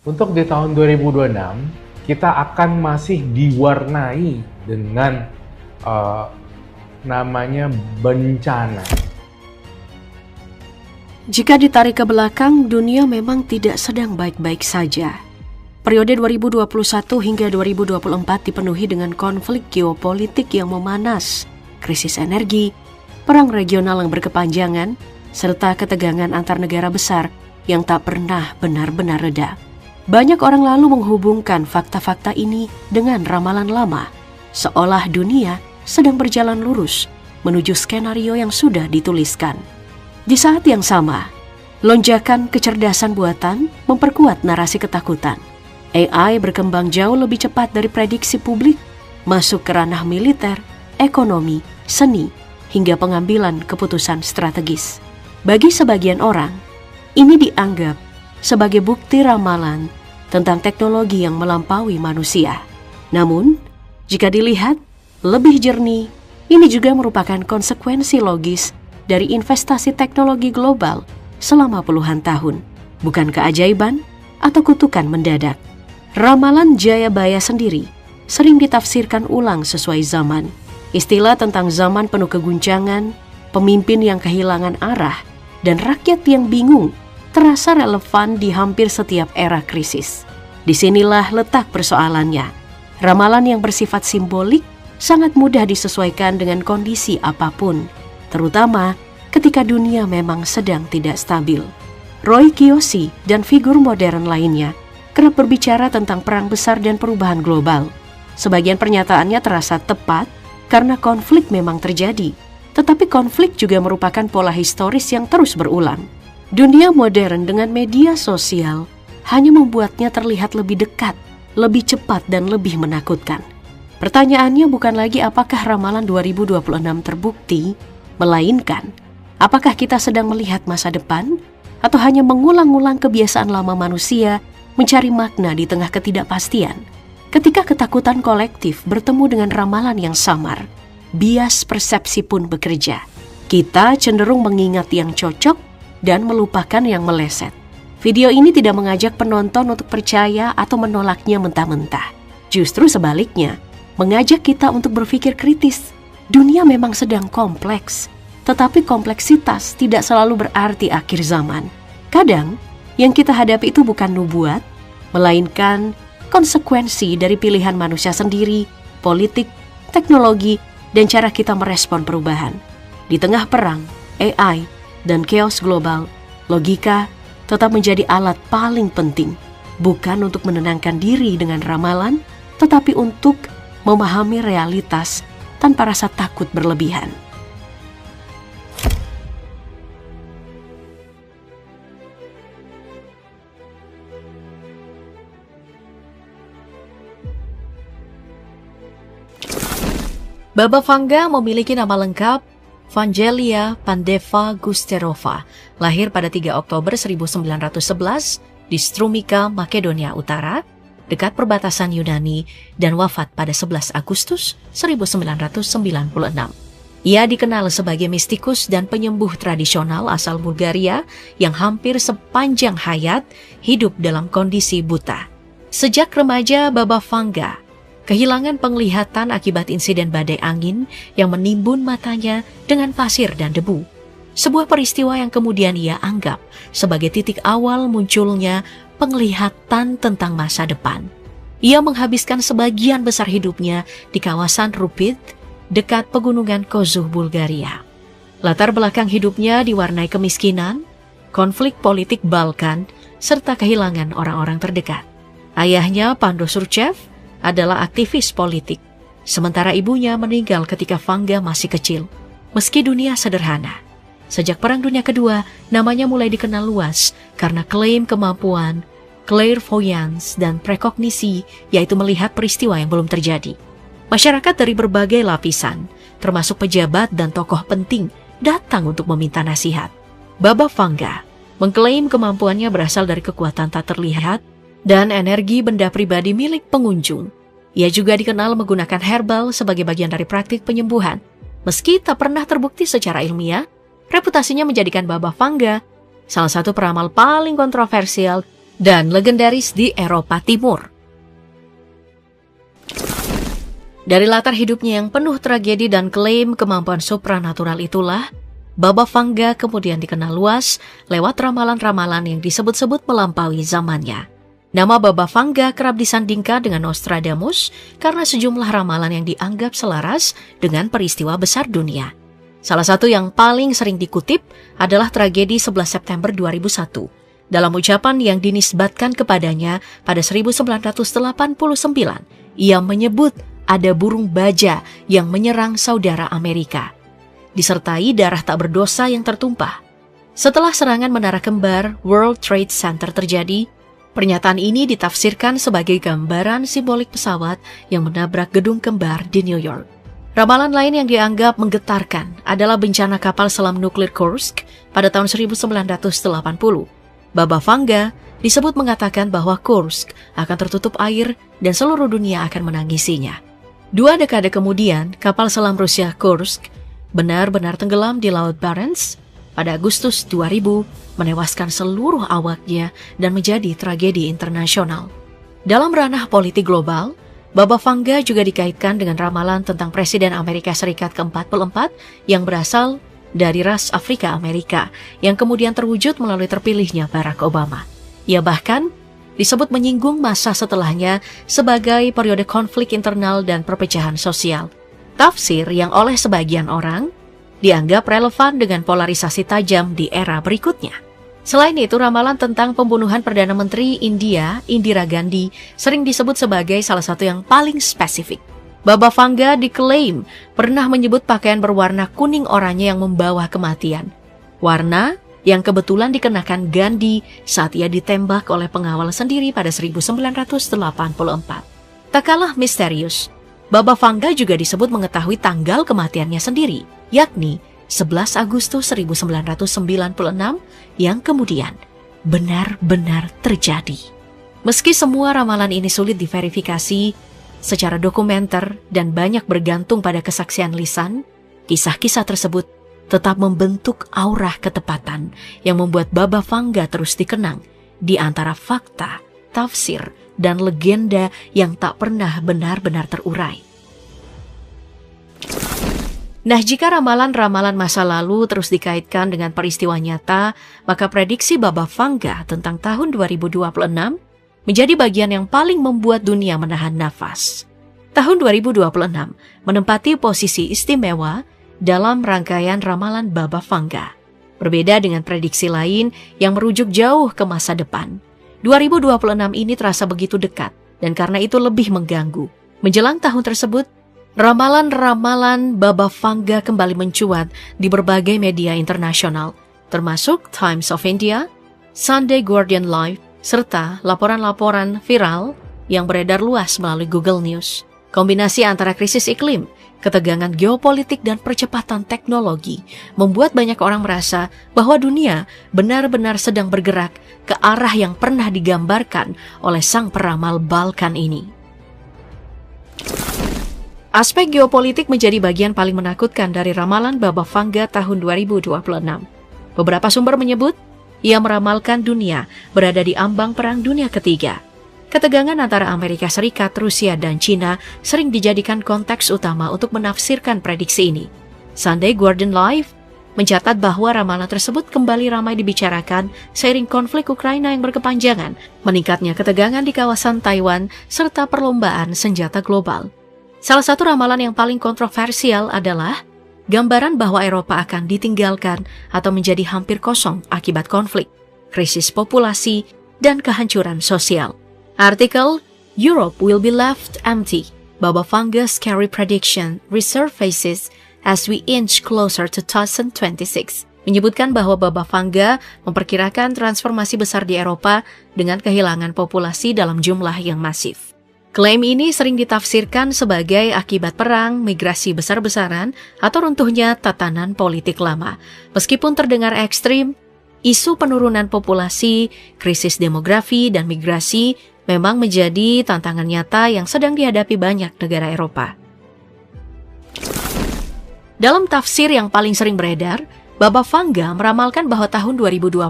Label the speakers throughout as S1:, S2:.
S1: Untuk di tahun 2026, kita akan masih diwarnai dengan namanya bencana.
S2: Jika ditarik ke belakang, dunia memang tidak sedang baik-baik saja. Periode 2021 hingga 2024 dipenuhi dengan konflik geopolitik yang memanas, krisis energi, perang regional yang berkepanjangan, serta ketegangan antar negara besar yang tak pernah benar-benar reda. Banyak orang lalu menghubungkan fakta-fakta ini dengan ramalan lama, seolah dunia sedang berjalan lurus menuju skenario yang sudah dituliskan. Di saat yang sama, lonjakan kecerdasan buatan memperkuat narasi ketakutan. AI berkembang jauh lebih cepat dari prediksi publik, masuk ke ranah militer, ekonomi, seni, hingga pengambilan keputusan strategis. Bagi sebagian orang, ini dianggap sebagai bukti ramalan tentang teknologi yang melampaui manusia. Namun, jika dilihat lebih jernih, ini juga merupakan konsekuensi logis dari investasi teknologi global selama puluhan tahun, bukan keajaiban atau kutukan mendadak. Ramalan Jayabaya sendiri sering ditafsirkan ulang sesuai zaman. Istilah tentang zaman penuh keguncangan, pemimpin yang kehilangan arah, dan rakyat yang bingung terasa relevan di hampir setiap era krisis. Disinilah letak persoalannya. Ramalan yang bersifat simbolik sangat mudah disesuaikan dengan kondisi apapun, terutama ketika dunia memang sedang tidak stabil. Roy Kiyoshi dan figur modern lainnya kerap berbicara tentang perang besar dan perubahan global. Sebagian pernyataannya terasa tepat karena konflik memang terjadi, tetapi konflik juga merupakan pola historis yang terus berulang. Dunia modern dengan media sosial hanya membuatnya terlihat lebih dekat, lebih cepat, dan lebih menakutkan. Pertanyaannya bukan lagi apakah ramalan 2026 terbukti, melainkan apakah kita sedang melihat masa depan atau hanya mengulang-ulang kebiasaan lama manusia mencari makna di tengah ketidakpastian. Ketika ketakutan kolektif bertemu dengan ramalan yang samar, bias persepsi pun bekerja. Kita cenderung mengingat yang cocok dan melupakan yang meleset. Video ini tidak mengajak penonton untuk percaya atau menolaknya mentah-mentah. Justru sebaliknya, mengajak kita untuk berpikir kritis. Dunia memang sedang kompleks, tetapi kompleksitas tidak selalu berarti akhir zaman. Kadang, yang kita hadapi itu bukan nubuat, melainkan konsekuensi dari pilihan manusia sendiri, politik, teknologi, dan cara kita merespon perubahan. Di tengah perang, AI, dan chaos global, logika tetap menjadi alat paling penting, bukan untuk menenangkan diri dengan ramalan, tetapi untuk memahami realitas tanpa rasa takut berlebihan. Baba Vanga memiliki nama lengkap Vangelia Pandeva Gusterova, lahir pada 3 Oktober 1911 di Strumica, Makedonia Utara, dekat perbatasan Yunani, dan wafat pada 11 Agustus 1996. Ia dikenal sebagai mistikus dan penyembuh tradisional asal Bulgaria yang hampir sepanjang hayat hidup dalam kondisi buta. Sejak remaja, Baba Vanga kehilangan penglihatan akibat insiden badai angin yang menimbun matanya dengan pasir dan debu. Sebuah peristiwa yang kemudian ia anggap sebagai titik awal munculnya penglihatan tentang masa depan. Ia menghabiskan sebagian besar hidupnya di kawasan Rupit, dekat pegunungan Kozuh, Bulgaria. Latar belakang hidupnya diwarnai kemiskinan, konflik politik Balkan, serta kehilangan orang-orang terdekat. Ayahnya, Pando Surchev, adalah aktivis politik, sementara ibunya meninggal ketika Vanga masih kecil. Meski dunia sederhana, sejak Perang Dunia Kedua, namanya mulai dikenal luas karena klaim kemampuan, clairvoyance, dan prekognisi, yaitu melihat peristiwa yang belum terjadi. Masyarakat dari berbagai lapisan, termasuk pejabat dan tokoh penting, datang untuk meminta nasihat. Baba Vanga mengklaim kemampuannya berasal dari kekuatan tak terlihat dan energi benda pribadi milik pengunjung. Ia juga dikenal menggunakan herbal sebagai bagian dari praktik penyembuhan. Meski tak pernah terbukti secara ilmiah, reputasinya menjadikan Baba Vanga salah satu peramal paling kontroversial dan legendaris di Eropa Timur. Dari latar hidupnya yang penuh tragedi dan klaim kemampuan supranatural itulah, Baba Vanga kemudian dikenal luas lewat ramalan-ramalan yang disebut-sebut melampaui zamannya. Nama Baba Vanga kerap disandingkan dengan Nostradamus karena sejumlah ramalan yang dianggap selaras dengan peristiwa besar dunia. Salah satu yang paling sering dikutip adalah tragedi 11 September 2001. Dalam ucapan yang dinisbatkan kepadanya pada 1989, ia menyebut ada burung baja yang menyerang saudara Amerika, disertai darah tak berdosa yang tertumpah. Setelah serangan menara kembar World Trade Center terjadi, pernyataan ini ditafsirkan sebagai gambaran simbolik pesawat yang menabrak gedung kembar di New York. Ramalan lain yang dianggap menggetarkan adalah bencana kapal selam nuklir Kursk pada tahun 1980. Baba Vanga disebut mengatakan bahwa Kursk akan tertutup air dan seluruh dunia akan menangisinya. 2 dekade kemudian, kapal selam Rusia Kursk benar-benar tenggelam di Laut Barents pada Agustus 2000, menewaskan seluruh awaknya dan menjadi tragedi internasional. Dalam ranah politik global, Baba Vanga juga dikaitkan dengan ramalan tentang Presiden Amerika Serikat ke-44 yang berasal dari ras Afrika Amerika, yang kemudian terwujud melalui terpilihnya Barack Obama. Ia bahkan disebut menyinggung masa setelahnya sebagai periode konflik internal dan perpecahan sosial. Tafsir yang oleh sebagian orang dianggap relevan dengan polarisasi tajam di era berikutnya. Selain itu, ramalan tentang pembunuhan Perdana Menteri India, Indira Gandhi, sering disebut sebagai salah satu yang paling spesifik. Baba Vanga diklaim pernah menyebut pakaian berwarna kuning oranye yang membawa kematian. Warna yang kebetulan dikenakan Gandhi saat ia ditembak oleh pengawal sendiri pada 1984. Tak kalah misterius, Baba Vanga juga disebut mengetahui tanggal kematiannya sendiri, yakni 11 Agustus 1996 yang kemudian benar-benar terjadi. Meski semua ramalan ini sulit diverifikasi secara dokumenter dan banyak bergantung pada kesaksian lisan, kisah-kisah tersebut tetap membentuk aura ketepatan yang membuat Baba Vanga terus dikenang di antara fakta, tafsir, dan legenda yang tak pernah benar-benar terurai. Nah, jika ramalan-ramalan masa lalu terus dikaitkan dengan peristiwa nyata, maka prediksi Baba Vanga tentang tahun 2026 menjadi bagian yang paling membuat dunia menahan nafas. Tahun 2026 menempati posisi istimewa dalam rangkaian ramalan Baba Vanga. Berbeda dengan prediksi lain yang merujuk jauh ke masa depan, 2026 ini terasa begitu dekat dan karena itu lebih mengganggu. Menjelang tahun tersebut, ramalan-ramalan Baba Vanga kembali mencuat di berbagai media internasional, termasuk Times of India, Sunday Guardian Live, serta laporan-laporan viral yang beredar luas melalui Google News. Kombinasi antara krisis iklim, ketegangan geopolitik, dan percepatan teknologi membuat banyak orang merasa bahwa dunia benar-benar sedang bergerak ke arah yang pernah digambarkan oleh sang peramal Balkan ini. Aspek geopolitik menjadi bagian paling menakutkan dari ramalan Baba Vanga tahun 2026. Beberapa sumber menyebut ia meramalkan dunia berada di ambang Perang Dunia Ketiga. Ketegangan antara Amerika Serikat, Rusia, dan China sering dijadikan konteks utama untuk menafsirkan prediksi ini. Sunday Guardian Live mencatat bahwa ramalan tersebut kembali ramai dibicarakan seiring konflik Ukraina yang berkepanjangan, meningkatnya ketegangan di kawasan Taiwan, serta perlombaan senjata global. Salah satu ramalan yang paling kontroversial adalah gambaran bahwa Eropa akan ditinggalkan atau menjadi hampir kosong akibat konflik, krisis populasi, dan kehancuran sosial. Artikel Europe Will Be Left Empty, Baba Vanga's Scary Prediction Resurfaces as We Inch Closer to 2026 menyebutkan bahwa Baba Vanga memperkirakan transformasi besar di Eropa dengan kehilangan populasi dalam jumlah yang masif. Klaim ini sering ditafsirkan sebagai akibat perang, migrasi besar-besaran, atau runtuhnya tatanan politik lama. Meskipun terdengar ekstrim, isu penurunan populasi, krisis demografi, dan migrasi memang menjadi tantangan nyata yang sedang dihadapi banyak negara Eropa. Dalam tafsir yang paling sering beredar, Baba Vanga meramalkan bahwa tahun 2026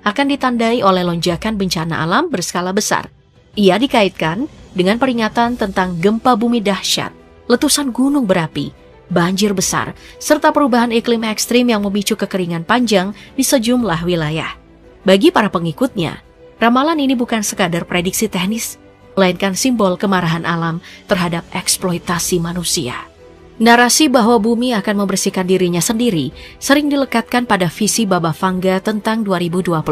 S2: akan ditandai oleh lonjakan bencana alam berskala besar. Ia dikaitkan dengan peringatan tentang gempa bumi dahsyat, letusan gunung berapi, banjir besar, serta perubahan iklim ekstrim yang memicu kekeringan panjang di sejumlah wilayah. Bagi para pengikutnya, ramalan ini bukan sekadar prediksi teknis, melainkan simbol kemarahan alam terhadap eksploitasi manusia. Narasi bahwa bumi akan membersihkan dirinya sendiri sering dilekatkan pada visi Baba Vanga tentang 2026.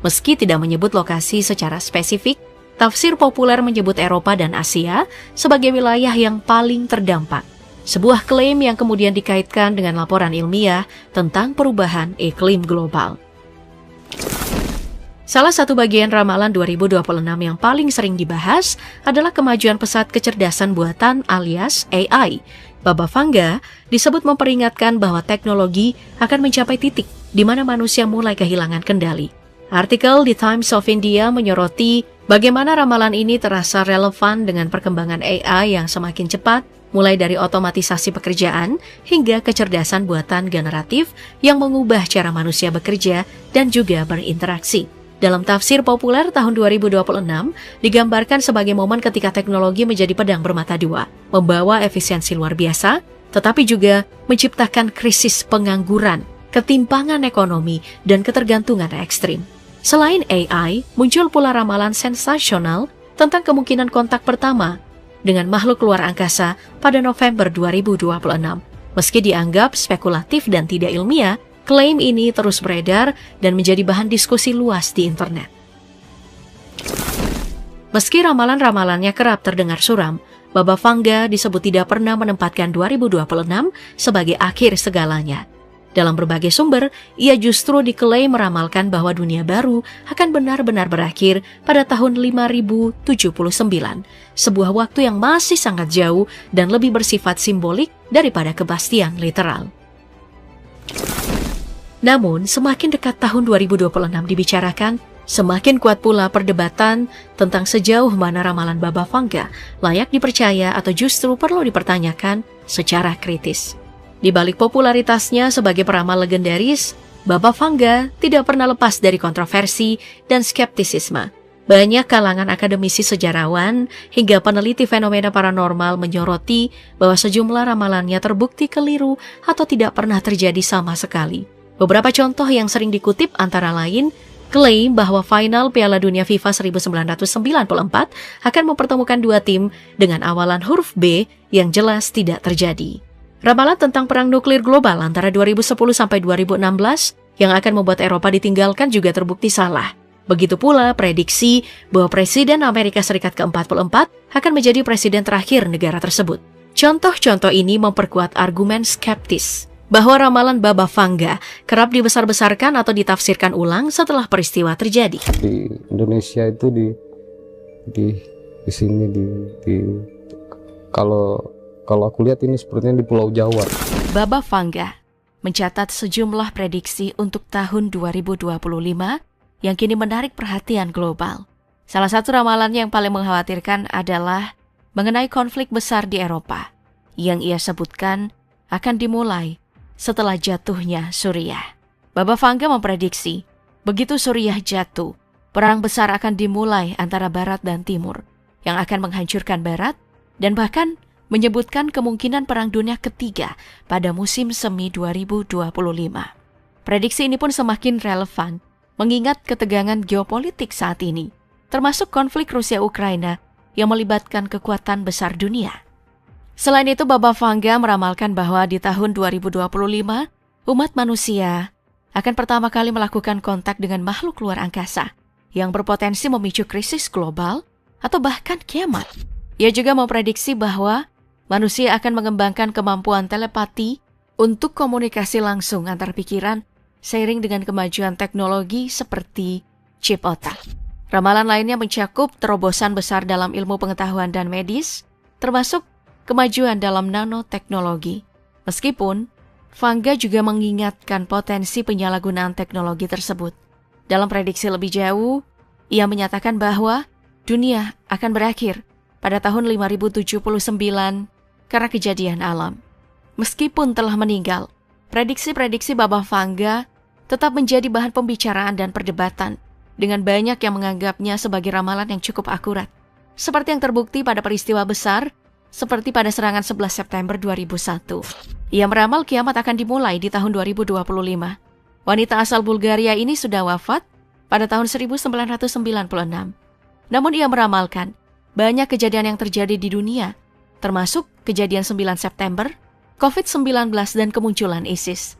S2: Meski tidak menyebut lokasi secara spesifik, tafsir populer menyebut Eropa dan Asia sebagai wilayah yang paling terdampak. Sebuah klaim yang kemudian dikaitkan dengan laporan ilmiah tentang perubahan iklim global. Salah satu bagian ramalan 2026 yang paling sering dibahas adalah kemajuan pesat kecerdasan buatan alias AI. Baba Vanga disebut memperingatkan bahwa teknologi akan mencapai titik di mana manusia mulai kehilangan kendali. Artikel di Times of India menyoroti bagaimana ramalan ini terasa relevan dengan perkembangan AI yang semakin cepat, mulai dari otomatisasi pekerjaan hingga kecerdasan buatan generatif yang mengubah cara manusia bekerja dan juga berinteraksi. Dalam tafsir populer tahun 2026, digambarkan sebagai momen ketika teknologi menjadi pedang bermata dua, membawa efisiensi luar biasa, tetapi juga menciptakan krisis pengangguran, ketimpangan ekonomi, dan ketergantungan ekstrim. Selain AI, muncul pula ramalan sensasional tentang kemungkinan kontak pertama dengan makhluk luar angkasa pada November 2026. Meski dianggap spekulatif dan tidak ilmiah, klaim ini terus beredar dan menjadi bahan diskusi luas di internet. Meski ramalan-ramalannya kerap terdengar suram, Baba Vanga disebut tidak pernah menempatkan 2026 sebagai akhir segalanya. Dalam berbagai sumber, ia justru diklaim meramalkan bahwa dunia baru akan benar-benar berakhir pada tahun 5079, sebuah waktu yang masih sangat jauh dan lebih bersifat simbolik daripada kepastian literal. Namun, semakin dekat tahun 2026 dibicarakan, semakin kuat pula perdebatan tentang sejauh mana ramalan Baba Vanga layak dipercaya atau justru perlu dipertanyakan secara kritis. Di balik popularitasnya sebagai peramal legendaris, Baba Vanga tidak pernah lepas dari kontroversi dan skeptisisme. Banyak kalangan akademisi sejarawan hingga peneliti fenomena paranormal menyoroti bahwa sejumlah ramalannya terbukti keliru atau tidak pernah terjadi sama sekali. Beberapa contoh yang sering dikutip antara lain, klaim bahwa final Piala Dunia FIFA 1994 akan mempertemukan dua tim dengan awalan huruf B yang jelas tidak terjadi. Ramalan tentang perang nuklir global antara 2010 sampai 2016 yang akan membuat Eropa ditinggalkan juga terbukti salah. Begitu pula prediksi bahwa Presiden Amerika Serikat ke-44 akan menjadi presiden terakhir negara tersebut. Contoh-contoh ini memperkuat argumen skeptis bahwa ramalan Baba Vanga kerap dibesar-besarkan atau ditafsirkan ulang setelah peristiwa terjadi.
S3: Di Indonesia itu di sini kalau aku lihat ini sepertinya di Pulau Jawa.
S2: Baba Vanga mencatat sejumlah prediksi untuk tahun 2025 yang kini menarik perhatian global. Salah satu ramalan yang paling mengkhawatirkan adalah mengenai konflik besar di Eropa yang ia sebutkan akan dimulai setelah jatuhnya Suriah. Baba Vanga memprediksi, begitu Suriah jatuh, perang besar akan dimulai antara Barat dan Timur, yang akan menghancurkan Barat, dan bahkan menyebutkan kemungkinan Perang Dunia Ketiga pada musim semi 2025. Prediksi ini pun semakin relevan, mengingat ketegangan geopolitik saat ini, termasuk konflik Rusia-Ukraina yang melibatkan kekuatan besar dunia. Selain itu, Baba Vanga meramalkan bahwa di tahun 2025, umat manusia akan pertama kali melakukan kontak dengan makhluk luar angkasa yang berpotensi memicu krisis global atau bahkan kiamat. Ia juga memprediksi bahwa manusia akan mengembangkan kemampuan telepati untuk komunikasi langsung antar pikiran seiring dengan kemajuan teknologi seperti chip otak. Ramalan lainnya mencakup terobosan besar dalam ilmu pengetahuan dan medis, termasuk kemajuan dalam nanoteknologi. Meskipun, Vanga juga mengingatkan potensi penyalahgunaan teknologi tersebut. Dalam prediksi lebih jauh, ia menyatakan bahwa dunia akan berakhir pada tahun 5079 karena kejadian alam. Meskipun telah meninggal, Prediksi-prediksi Baba Vanga tetap menjadi bahan pembicaraan dan perdebatan, dengan banyak yang menganggapnya sebagai ramalan yang cukup akurat. Seperti yang terbukti pada peristiwa besar, seperti pada serangan 11 September 2001. Ia meramal kiamat akan dimulai di tahun 2025. Wanita asal Bulgaria ini sudah wafat pada tahun 1996. Namun ia meramalkan banyak kejadian yang terjadi di dunia, termasuk kejadian 9 September, COVID-19 dan kemunculan ISIS.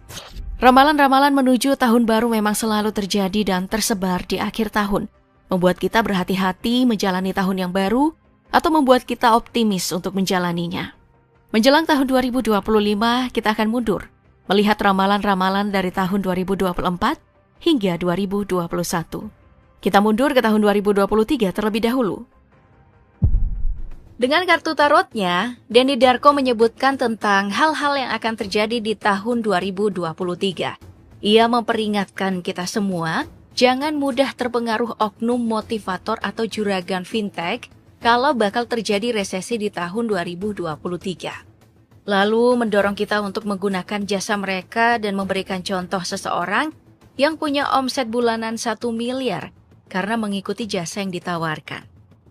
S2: Ramalan-ramalan menuju tahun baru memang selalu terjadi dan tersebar di akhir tahun, membuat kita berhati-hati menjalani tahun yang baru atau membuat kita optimis untuk menjalaninya. Menjelang tahun 2025, kita akan mundur, melihat ramalan-ramalan dari tahun 2024 hingga 2021. Kita mundur ke tahun 2023 terlebih dahulu. Dengan kartu tarotnya, Denny Darko menyebutkan tentang hal-hal yang akan terjadi di tahun 2023. Ia memperingatkan kita semua, jangan mudah terpengaruh oknum motivator atau juragan fintech kalau bakal terjadi resesi di tahun 2023. Lalu mendorong kita untuk menggunakan jasa mereka dan memberikan contoh seseorang yang punya omset bulanan 1 miliar karena mengikuti jasa yang ditawarkan.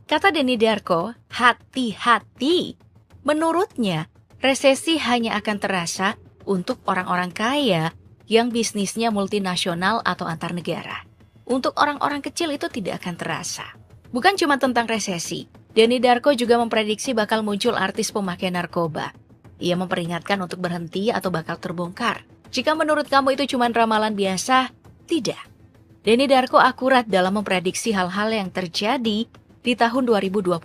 S2: Kata Denny Darko, hati-hati. Menurutnya, resesi hanya akan terasa untuk orang-orang kaya yang bisnisnya multinasional atau antar negara. Untuk orang-orang kecil itu tidak akan terasa. Bukan cuma tentang resesi, Denny Darko juga memprediksi bakal muncul artis pemakai narkoba. Ia memperingatkan untuk berhenti atau bakal terbongkar. Jika menurut kamu itu cuma ramalan biasa, tidak. Denny Darko akurat dalam memprediksi hal-hal yang terjadi di tahun 2022.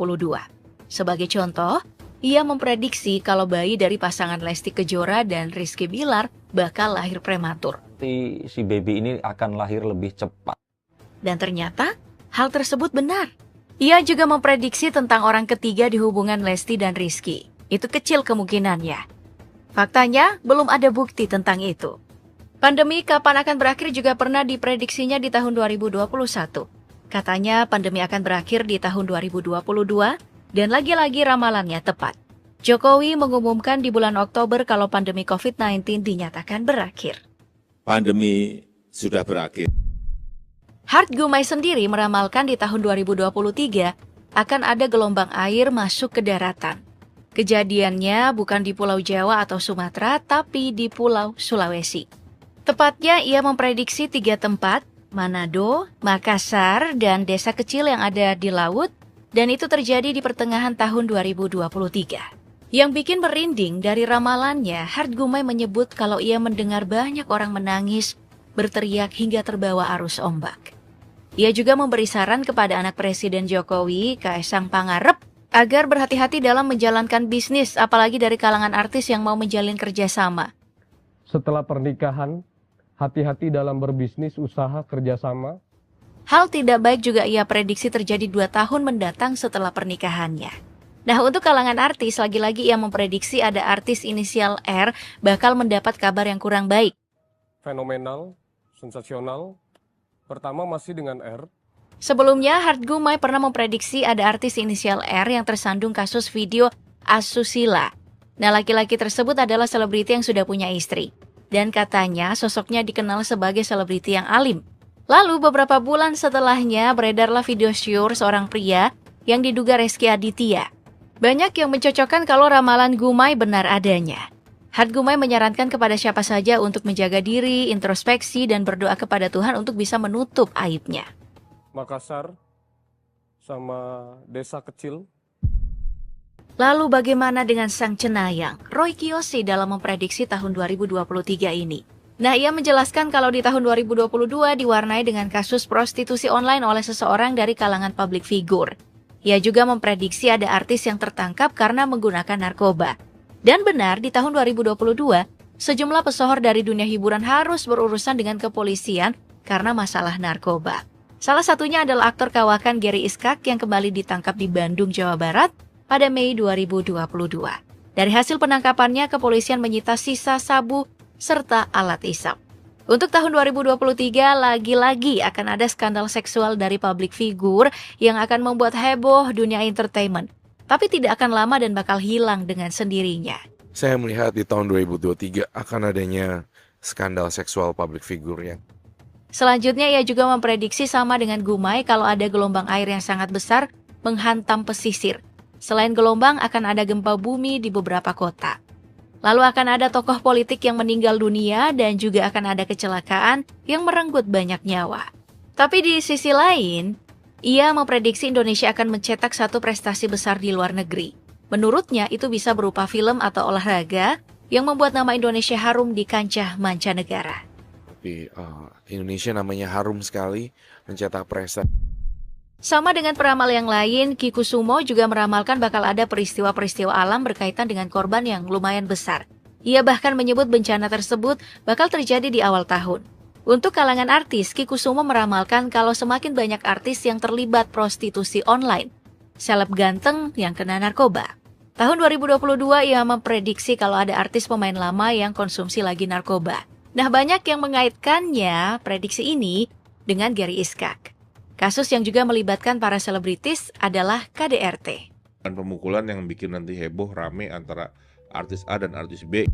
S2: Sebagai contoh, ia memprediksi kalau bayi dari pasangan Lesti Kejora dan Rizky Bilar bakal lahir prematur.
S4: Si baby ini akan lahir lebih cepat.
S2: Dan ternyata, hal tersebut benar. Ia juga memprediksi tentang orang ketiga di hubungan Lesti dan Rizky. Itu kecil kemungkinannya. Faktanya, belum ada bukti tentang itu. Pandemi kapan akan berakhir juga pernah diprediksinya di tahun 2021. Katanya pandemi akan berakhir di tahun 2022 dan lagi-lagi ramalannya tepat. Jokowi mengumumkan di bulan Oktober kalau pandemi COVID-19 dinyatakan berakhir.
S5: Pandemi sudah berakhir.
S2: Hart Gumai sendiri meramalkan di tahun 2023 akan ada gelombang air masuk ke daratan. Kejadiannya bukan di Pulau Jawa atau Sumatera, tapi di Pulau Sulawesi. Tepatnya ia memprediksi 3 tempat, Manado, Makassar, dan desa kecil yang ada di laut, dan itu terjadi di pertengahan tahun 2023. Yang bikin merinding dari ramalannya, Hart Gumai menyebut kalau ia mendengar banyak orang menangis, berteriak hingga terbawa arus ombak. Ia juga memberi saran kepada anak Presiden Jokowi, Kaesang Pangarep, agar berhati-hati dalam menjalankan bisnis, apalagi dari kalangan artis yang mau menjalin kerjasama.
S3: Setelah pernikahan, hati-hati dalam berbisnis, usaha, kerjasama.
S2: Hal tidak baik juga ia prediksi terjadi 2 tahun mendatang setelah pernikahannya. Nah, untuk kalangan artis, lagi-lagi ia memprediksi ada artis inisial R bakal mendapat kabar yang kurang baik.
S3: Fenomenal, sensasional. Pertama masih dengan R.
S2: Sebelumnya, Hart Gumai pernah memprediksi ada artis inisial R yang tersandung kasus video asusila. Nah, laki-laki tersebut adalah selebriti yang sudah punya istri. Dan katanya sosoknya dikenal sebagai selebriti yang alim. Lalu beberapa bulan setelahnya beredarlah video syur seorang pria yang diduga Rezky Aditya. Banyak yang mencocokkan kalau ramalan Gumai benar adanya. Hart Gumai menyarankan kepada siapa saja untuk menjaga diri, introspeksi, dan berdoa kepada Tuhan untuk bisa menutup aibnya.
S3: Makassar sama desa kecil.
S2: Lalu bagaimana dengan sang cenayang, Roy Kiyoshi dalam memprediksi tahun 2023 ini? Nah, ia menjelaskan kalau di tahun 2022 diwarnai dengan kasus prostitusi online oleh seseorang dari kalangan public figure. Ia juga memprediksi ada artis yang tertangkap karena menggunakan narkoba. Dan benar, di tahun 2022, sejumlah pesohor dari dunia hiburan harus berurusan dengan kepolisian karena masalah narkoba. Salah satunya adalah aktor kawakan Gary Iskak yang kembali ditangkap di Bandung, Jawa Barat, pada Mei 2022. Dari hasil penangkapannya, kepolisian menyita sisa sabu serta alat isap. Untuk tahun 2023, lagi-lagi akan ada skandal seksual dari public figure yang akan membuat heboh dunia entertainment. Tapi tidak akan lama dan bakal hilang dengan sendirinya.
S6: Saya melihat di tahun 2023 akan adanya skandal seksual public figure yang
S7: Selanjutnya ia juga memprediksi sama dengan Gumai kalau ada gelombang air yang sangat besar menghantam pesisir. Selain gelombang akan ada gempa bumi di beberapa kota. Lalu akan ada tokoh politik yang meninggal dunia dan juga akan ada kecelakaan yang merenggut banyak nyawa. Tapi di sisi lain, ia memprediksi Indonesia akan mencetak satu prestasi besar di luar negeri. Menurutnya itu bisa berupa film atau olahraga yang membuat nama Indonesia harum di kancah mancanegara.
S6: Tapi Indonesia namanya harum sekali mencetak prestasi.
S7: Sama dengan peramal yang lain, Ki Kusumo juga meramalkan bakal ada peristiwa-peristiwa alam berkaitan dengan korban yang lumayan besar. Ia bahkan menyebut bencana tersebut bakal terjadi di awal tahun. Untuk kalangan artis, Ki Kusumo meramalkan kalau semakin banyak artis yang terlibat prostitusi online, seleb ganteng yang kena narkoba. Tahun 2022 ia memprediksi kalau ada artis pemain lama yang konsumsi lagi narkoba. Nah, banyak yang mengaitkannya prediksi ini dengan Gary Iskak. Kasus yang juga melibatkan para selebritis adalah KDRT.
S8: Dan pemukulan yang bikin nanti heboh rame antara artis A dan artis B.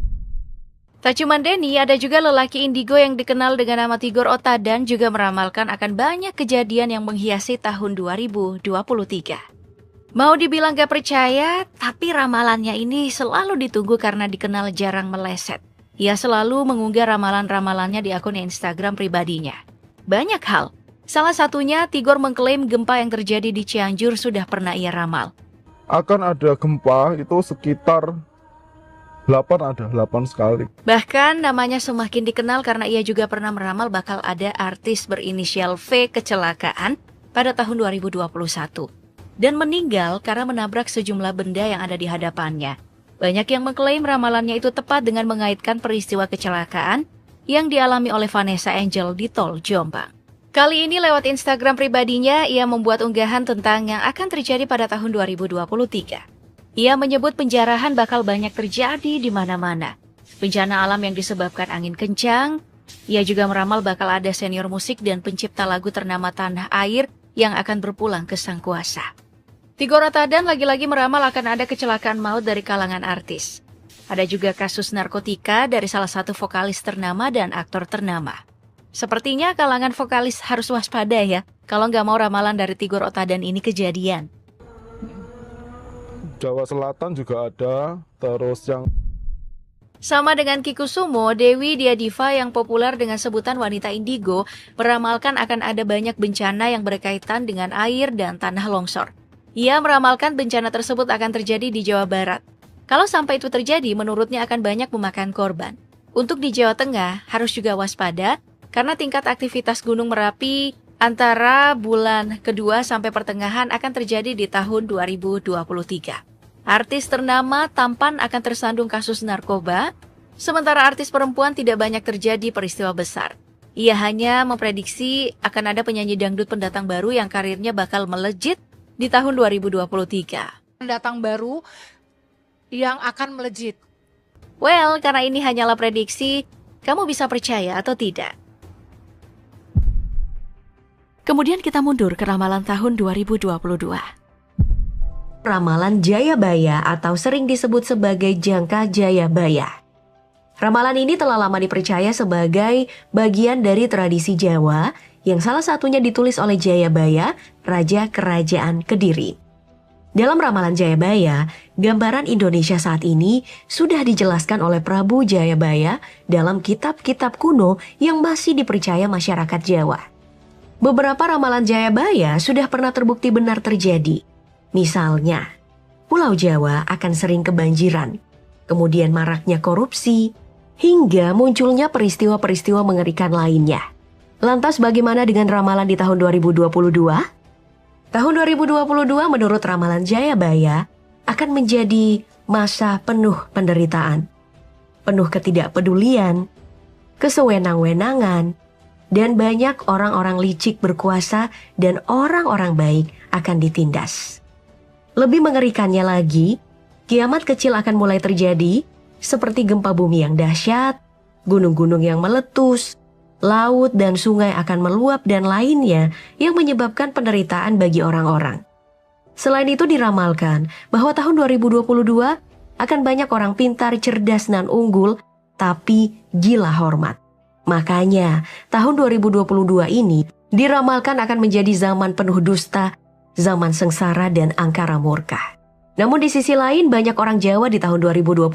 S7: Tak cuma Denny, ada juga lelaki indigo yang dikenal dengan nama Tigor Otadan juga meramalkan akan banyak kejadian yang menghiasi tahun 2023. Mau dibilang gak percaya, tapi ramalannya ini selalu ditunggu karena dikenal jarang meleset. Ia selalu mengunggah ramalan-ramalannya di akun Instagram pribadinya. Banyak hal. Salah satunya, Tigor mengklaim gempa yang terjadi di Cianjur sudah pernah ia ramal.
S9: Akan ada gempa itu sekitar 8 sekali.
S7: Bahkan namanya semakin dikenal karena ia juga pernah meramal bakal ada artis berinisial V kecelakaan pada tahun 2021. Dan meninggal karena menabrak sejumlah benda yang ada di hadapannya. Banyak yang mengklaim ramalannya itu tepat dengan mengaitkan peristiwa kecelakaan yang dialami oleh Vanessa Angel di Tol Jombang. Kali ini lewat Instagram pribadinya, ia membuat unggahan tentang yang akan terjadi pada tahun 2023. Ia menyebut penjarahan bakal banyak terjadi di mana-mana. Bencana alam yang disebabkan angin kencang. Ia juga meramal bakal ada senior musik dan pencipta lagu ternama Tanah Air yang akan berpulang ke Sang Kuasa. Tigor Otadan lagi-lagi meramal akan ada kecelakaan maut dari kalangan artis. Ada juga kasus narkotika dari salah satu vokalis ternama dan aktor ternama. Sepertinya kalangan vokalis harus waspada ya, kalau nggak mau ramalan dari Tigor Otadan ini kejadian.
S9: Jawa Selatan juga ada, terus yang...
S7: Sama dengan Ki Kusumo, Dewi Diadiva yang populer dengan sebutan wanita indigo meramalkan akan ada banyak bencana yang berkaitan dengan air dan tanah longsor. Ia meramalkan bencana tersebut akan terjadi di Jawa Barat. Kalau sampai itu terjadi, menurutnya akan banyak memakan korban. Untuk di Jawa Tengah, harus juga waspada, karena tingkat aktivitas Gunung Merapi antara bulan kedua sampai pertengahan akan terjadi di tahun 2023. Artis ternama tampan akan tersandung kasus narkoba, sementara artis perempuan tidak banyak terjadi peristiwa besar. Ia hanya memprediksi akan ada penyanyi dangdut pendatang baru yang karirnya bakal melejit di tahun 2023.
S10: Pendatang baru yang akan melejit.
S7: Well, karena ini hanyalah prediksi, kamu bisa percaya atau tidak?
S2: Kemudian kita mundur ke ramalan tahun 2022. Ramalan Jayabaya atau sering disebut sebagai jangka Jayabaya. Ramalan ini telah lama dipercaya sebagai bagian dari tradisi Jawa yang salah satunya ditulis oleh Jayabaya, Raja Kerajaan Kediri. Dalam ramalan Jayabaya, gambaran Indonesia saat ini sudah dijelaskan oleh Prabu Jayabaya dalam kitab-kitab kuno yang masih dipercaya masyarakat Jawa. Beberapa ramalan Jayabaya sudah pernah terbukti benar terjadi. Misalnya, Pulau Jawa akan sering kebanjiran, kemudian maraknya korupsi, hingga munculnya peristiwa-peristiwa mengerikan lainnya. Lantas bagaimana dengan ramalan di tahun 2022? Tahun 2022 menurut ramalan Jayabaya akan menjadi masa penuh penderitaan, penuh ketidakpedulian, kesewenang-wenangan, dan banyak orang-orang licik berkuasa dan orang-orang baik akan ditindas. Lebih mengerikannya lagi, kiamat kecil akan mulai terjadi seperti gempa bumi yang dahsyat, gunung-gunung yang meletus, laut dan sungai akan meluap dan lainnya yang menyebabkan penderitaan bagi orang-orang. Selain itu diramalkan bahwa tahun 2022 akan banyak orang pintar, cerdas, dan unggul, tapi gila hormat. Makanya, tahun 2022 ini diramalkan akan menjadi zaman penuh dusta, zaman sengsara dan angkara murka. Namun di sisi lain, banyak orang Jawa di tahun 2022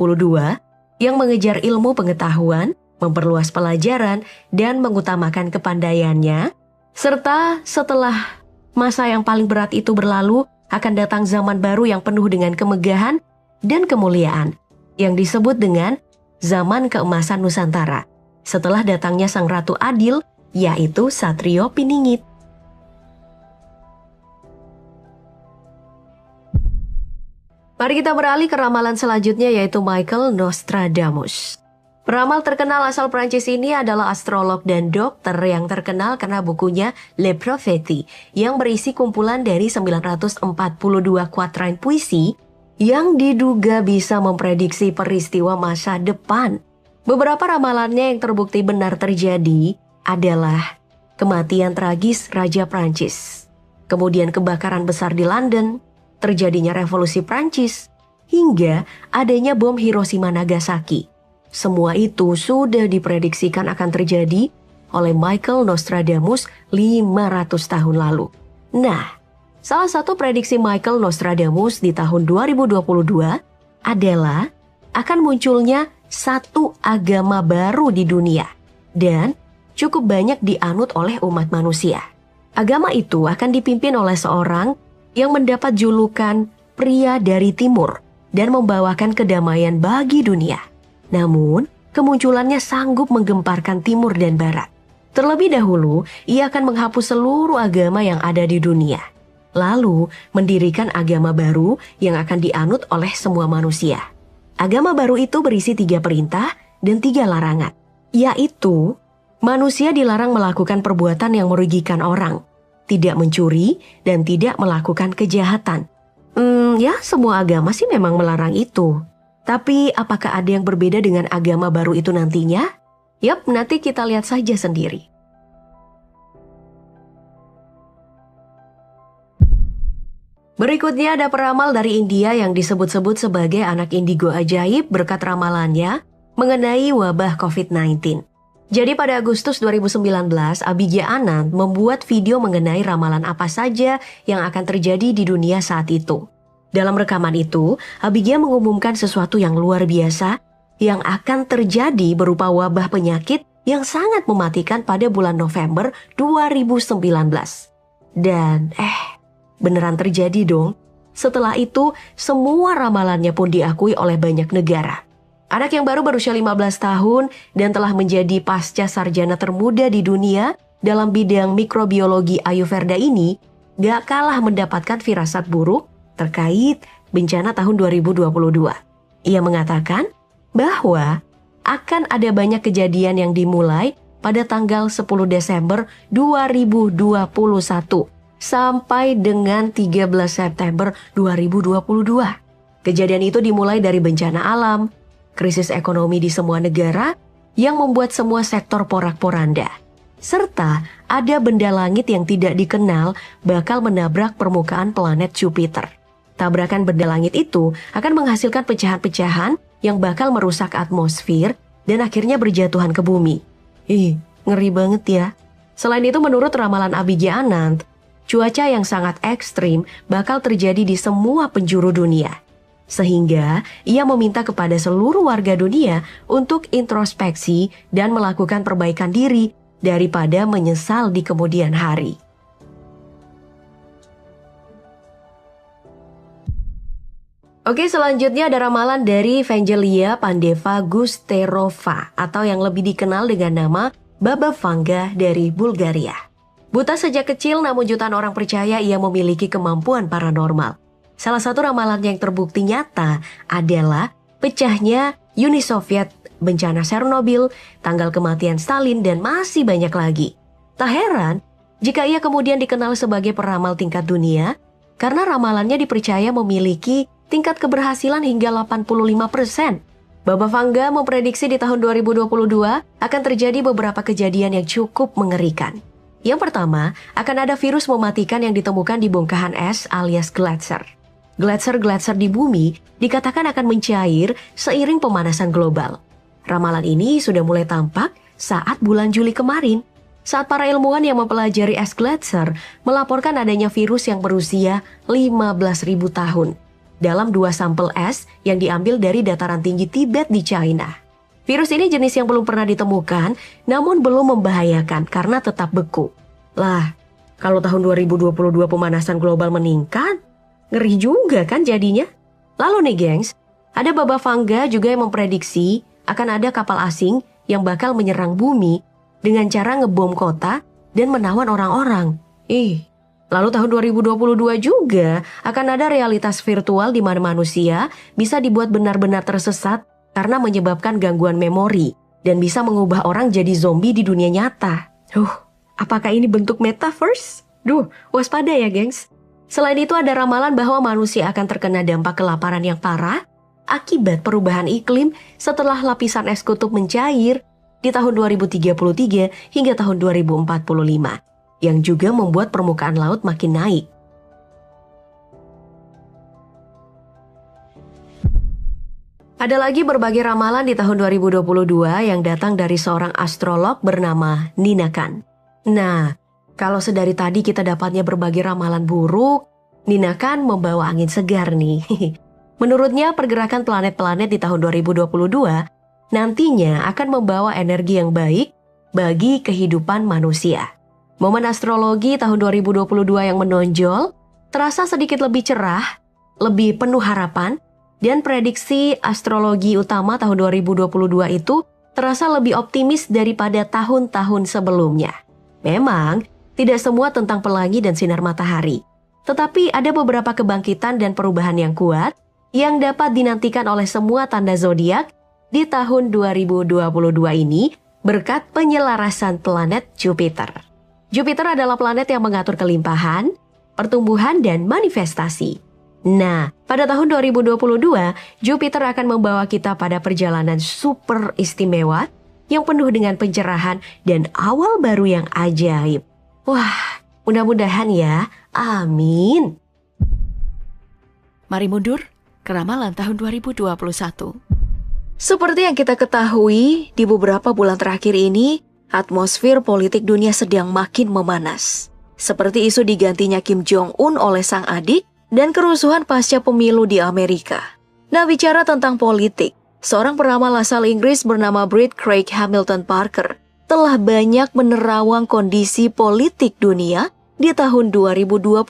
S2: yang mengejar ilmu pengetahuan, memperluas pelajaran, dan mengutamakan kepandaiannya, serta setelah masa yang paling berat itu berlalu, akan datang zaman baru yang penuh dengan kemegahan dan kemuliaan, yang disebut dengan zaman keemasan Nusantara, setelah datangnya Sang Ratu Adil, yaitu Satrio Piningit. Mari kita beralih ke ramalan selanjutnya, yaitu Michael Nostradamus. Peramal terkenal asal Prancis ini adalah astrolog dan dokter yang terkenal karena bukunya Le Prophétie yang berisi kumpulan dari 942 kuatrain puisi yang diduga bisa memprediksi peristiwa masa depan. Beberapa ramalannya yang terbukti benar terjadi adalah kematian tragis Raja Prancis, kemudian kebakaran besar di London, terjadinya revolusi Prancis, hingga adanya bom Hiroshima Nagasaki. Semua itu sudah diprediksikan akan terjadi oleh Michael Nostradamus 500 tahun lalu. Nah, salah satu prediksi Michael Nostradamus di tahun 2022 adalah akan munculnya satu agama baru di dunia dan cukup banyak dianut oleh umat manusia. Agama itu akan dipimpin oleh seorang yang mendapat julukan pria dari timur dan membawakan kedamaian bagi dunia. Namun, kemunculannya sanggup menggemparkan timur dan barat. Terlebih dahulu, ia akan menghapus seluruh agama yang ada di dunia. Lalu, mendirikan agama baru yang akan dianut oleh semua manusia. Agama baru itu berisi 3 perintah dan 3 larangan, yaitu manusia dilarang melakukan perbuatan yang merugikan orang, tidak mencuri, dan tidak melakukan kejahatan. Ya, semua agama sih memang melarang itu. Tapi apakah ada yang berbeda dengan agama baru itu nantinya? Yap, nanti kita lihat saja sendiri. Berikutnya ada peramal dari India yang disebut-sebut sebagai anak indigo ajaib berkat ramalannya mengenai wabah COVID-19. Jadi pada Agustus 2019, Abhigya Anand membuat video mengenai ramalan apa saja yang akan terjadi di dunia saat itu. Dalam rekaman itu, Abhigya mengumumkan sesuatu yang luar biasa yang akan terjadi berupa wabah penyakit yang sangat mematikan pada bulan November 2019. Dan beneran terjadi dong. Setelah itu, semua ramalannya pun diakui oleh banyak negara. Anak yang baru berusia 15 tahun dan telah menjadi pasca sarjana termuda di dunia dalam bidang mikrobiologi Ayurveda ini gak kalah mendapatkan firasat buruk terkait bencana tahun 2022. Ia mengatakan bahwa akan ada banyak kejadian yang dimulai pada tanggal 10 Desember 2021 sampai dengan 13 September 2022. Kejadian itu dimulai dari bencana alam, krisis ekonomi di semua negara yang membuat semua sektor porak-poranda, serta ada benda langit yang tidak dikenal bakal menabrak permukaan planet Jupiter. Tabrakan benda langit itu akan menghasilkan pecahan-pecahan yang bakal merusak atmosfer dan akhirnya berjatuhan ke bumi. Ngeri banget ya. Selain itu menurut ramalan Abhigya Anand, cuaca yang sangat ekstrim bakal terjadi di semua penjuru dunia. Sehingga ia meminta kepada seluruh warga dunia untuk introspeksi dan melakukan perbaikan diri daripada menyesal di kemudian hari. Oke, selanjutnya ada ramalan dari Evangelia Pandeva Gusterova atau yang lebih dikenal dengan nama Baba Vanga dari Bulgaria. Buta sejak kecil namun jutaan orang percaya ia memiliki kemampuan paranormal. Salah satu ramalan yang terbukti nyata adalah pecahnya Uni Soviet, bencana Chernobyl, tanggal kematian Stalin, dan masih banyak lagi. Tak heran jika ia kemudian dikenal sebagai peramal tingkat dunia karena ramalannya dipercaya memiliki tingkat keberhasilan hingga 85%. Baba Vanga memprediksi di tahun 2022 akan terjadi beberapa kejadian yang cukup mengerikan. Yang pertama, akan ada virus mematikan yang ditemukan di bongkahan es alias gletser. Gletser-gletser di bumi dikatakan akan mencair seiring pemanasan global. Ramalan ini sudah mulai tampak saat bulan Juli kemarin, saat para ilmuwan yang mempelajari es gletser melaporkan adanya virus yang berusia 15.000 tahun dalam 2 sampel es yang diambil dari dataran tinggi Tibet di China. Virus ini jenis yang belum pernah ditemukan, namun belum membahayakan karena tetap beku. Lah, kalau tahun 2022 pemanasan global meningkat, ngeri juga kan jadinya? Lalu nih gengs, ada Baba Vanga juga yang memprediksi akan ada kapal asing yang bakal menyerang bumi dengan cara ngebom kota dan menawan orang-orang. Lalu tahun 2022 juga akan ada realitas virtual di mana manusia bisa dibuat benar-benar tersesat karena menyebabkan gangguan memori dan bisa mengubah orang jadi zombie di dunia nyata. Apakah ini bentuk metaverse? Waspada ya gengs. Selain itu ada ramalan bahwa manusia akan terkena dampak kelaparan yang parah akibat perubahan iklim setelah lapisan es kutub mencair di tahun 2033 hingga tahun 2045, yang juga membuat permukaan laut makin naik. Ada lagi berbagai ramalan di tahun 2022 yang datang dari seorang astrolog bernama Nina Khan. Nah, kalau sedari tadi kita dapatnya berbagai ramalan buruk, Nina Khan membawa angin segar nih. Menurutnya pergerakan planet-planet di tahun 2022 nantinya akan membawa energi yang baik bagi kehidupan manusia. Momen astrologi tahun 2022 yang menonjol terasa sedikit lebih cerah, lebih penuh harapan, dan prediksi astrologi utama tahun 2022 itu terasa lebih optimis daripada tahun-tahun sebelumnya. Memang, tidak semua tentang pelangi dan sinar matahari, tetapi ada beberapa kebangkitan dan perubahan yang kuat yang dapat dinantikan oleh semua tanda zodiak di tahun 2022 ini berkat penyelarasan planet Jupiter. Jupiter adalah planet yang mengatur kelimpahan, pertumbuhan, dan manifestasi. Nah, pada tahun 2022, Jupiter akan membawa kita pada perjalanan super istimewa yang penuh dengan pencerahan dan awal baru yang ajaib. Wah, mudah-mudahan ya. Amin.
S7: Mari mundur ke ramalan tahun 2021.
S2: Seperti yang kita ketahui, di beberapa bulan terakhir ini, atmosfer politik dunia sedang makin memanas. Seperti isu digantinya Kim Jong-un oleh sang adik dan kerusuhan pasca pemilu di Amerika. Nah, bicara tentang politik, seorang peramal asal Inggris bernama Brit Craig Hamilton Parker telah banyak menerawang kondisi politik dunia di tahun 2021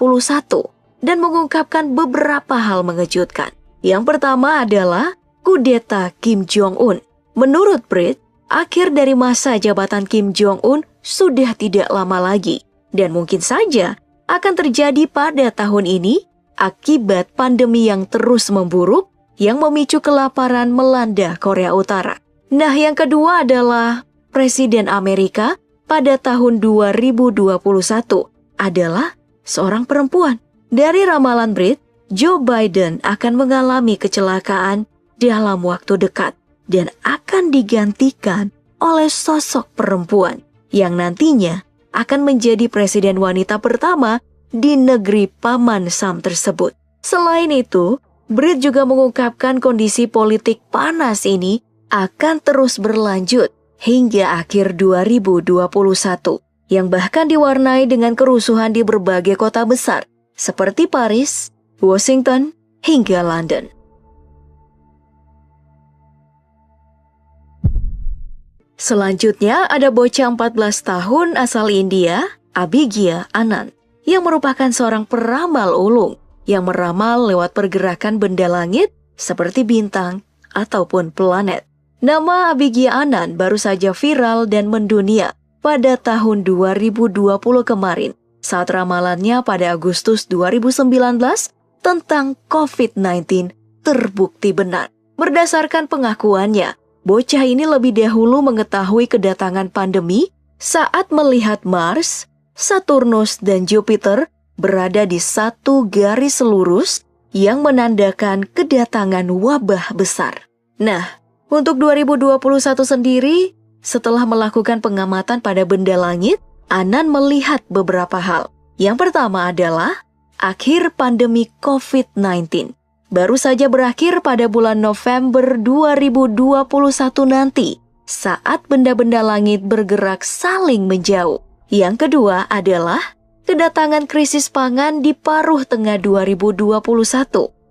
S2: dan mengungkapkan beberapa hal mengejutkan. Yang pertama adalah kudeta Kim Jong-un. Menurut Brit, akhir dari masa jabatan Kim Jong-un sudah tidak lama lagi dan mungkin saja akan terjadi pada tahun ini akibat pandemi yang terus memburuk yang memicu kelaparan melanda Korea Utara. Nah, yang kedua adalah Presiden Amerika pada tahun 2021 adalah seorang perempuan. Dari ramalan Brit, Joe Biden akan mengalami kecelakaan dalam waktu dekat dan akan digantikan oleh sosok perempuan yang nantinya akan menjadi presiden wanita pertama di negeri Paman Sam tersebut. Selain itu, Brit juga mengungkapkan kondisi politik panas ini akan terus berlanjut hingga akhir 2021, yang bahkan diwarnai dengan kerusuhan di berbagai kota besar seperti Paris, Washington, hingga London. Selanjutnya ada bocah 14 tahun asal India, Abhigya Anand, yang merupakan seorang peramal ulung yang meramal lewat pergerakan benda langit seperti bintang ataupun planet. Nama Abhigya Anand baru saja viral dan mendunia pada tahun 2020 kemarin saat ramalannya pada Agustus 2019 tentang COVID-19 terbukti benar. Berdasarkan pengakuannya, bocah ini lebih dahulu mengetahui kedatangan pandemi saat melihat Mars, Saturnus, dan Jupiter berada di satu garis lurus yang menandakan kedatangan wabah besar. Nah, untuk 2021 sendiri, setelah melakukan pengamatan pada benda langit, Anand melihat beberapa hal. Yang pertama adalah
S7: akhir pandemi COVID-19. Baru saja berakhir pada bulan November 2021 nanti, saat benda-benda langit bergerak saling menjauh. Yang kedua adalah kedatangan krisis pangan di paruh tengah 2021,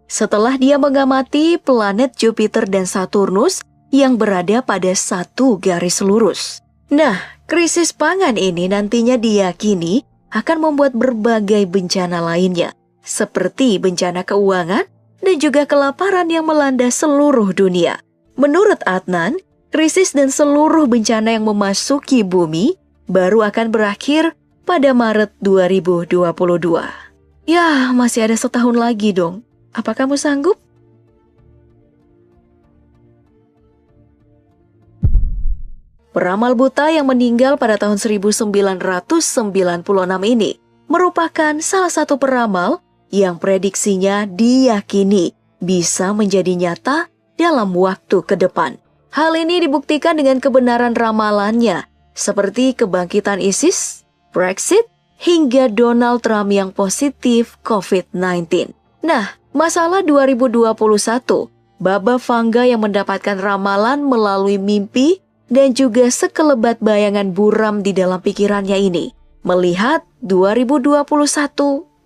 S7: setelah dia mengamati planet Jupiter dan Saturnus yang berada pada satu garis lurus. Nah, krisis pangan ini nantinya diyakini akan membuat berbagai bencana lainnya, seperti bencana keuangan dan juga kelaparan yang melanda seluruh dunia. Menurut Adnan, krisis dan seluruh bencana yang memasuki bumi baru akan berakhir pada Maret 2022. Ya, masih ada setahun lagi dong. Apa kamu sanggup? Peramal buta yang meninggal pada tahun 1996 ini merupakan salah satu peramal yang prediksinya diyakini bisa menjadi nyata dalam waktu ke depan. Hal ini dibuktikan dengan kebenaran ramalannya, seperti kebangkitan ISIS, Brexit, hingga Donald Trump yang positif COVID-19. Nah, masalah 2021, Baba Vanga yang mendapatkan ramalan melalui mimpi dan juga sekelebat bayangan buram di dalam pikirannya ini, melihat 2021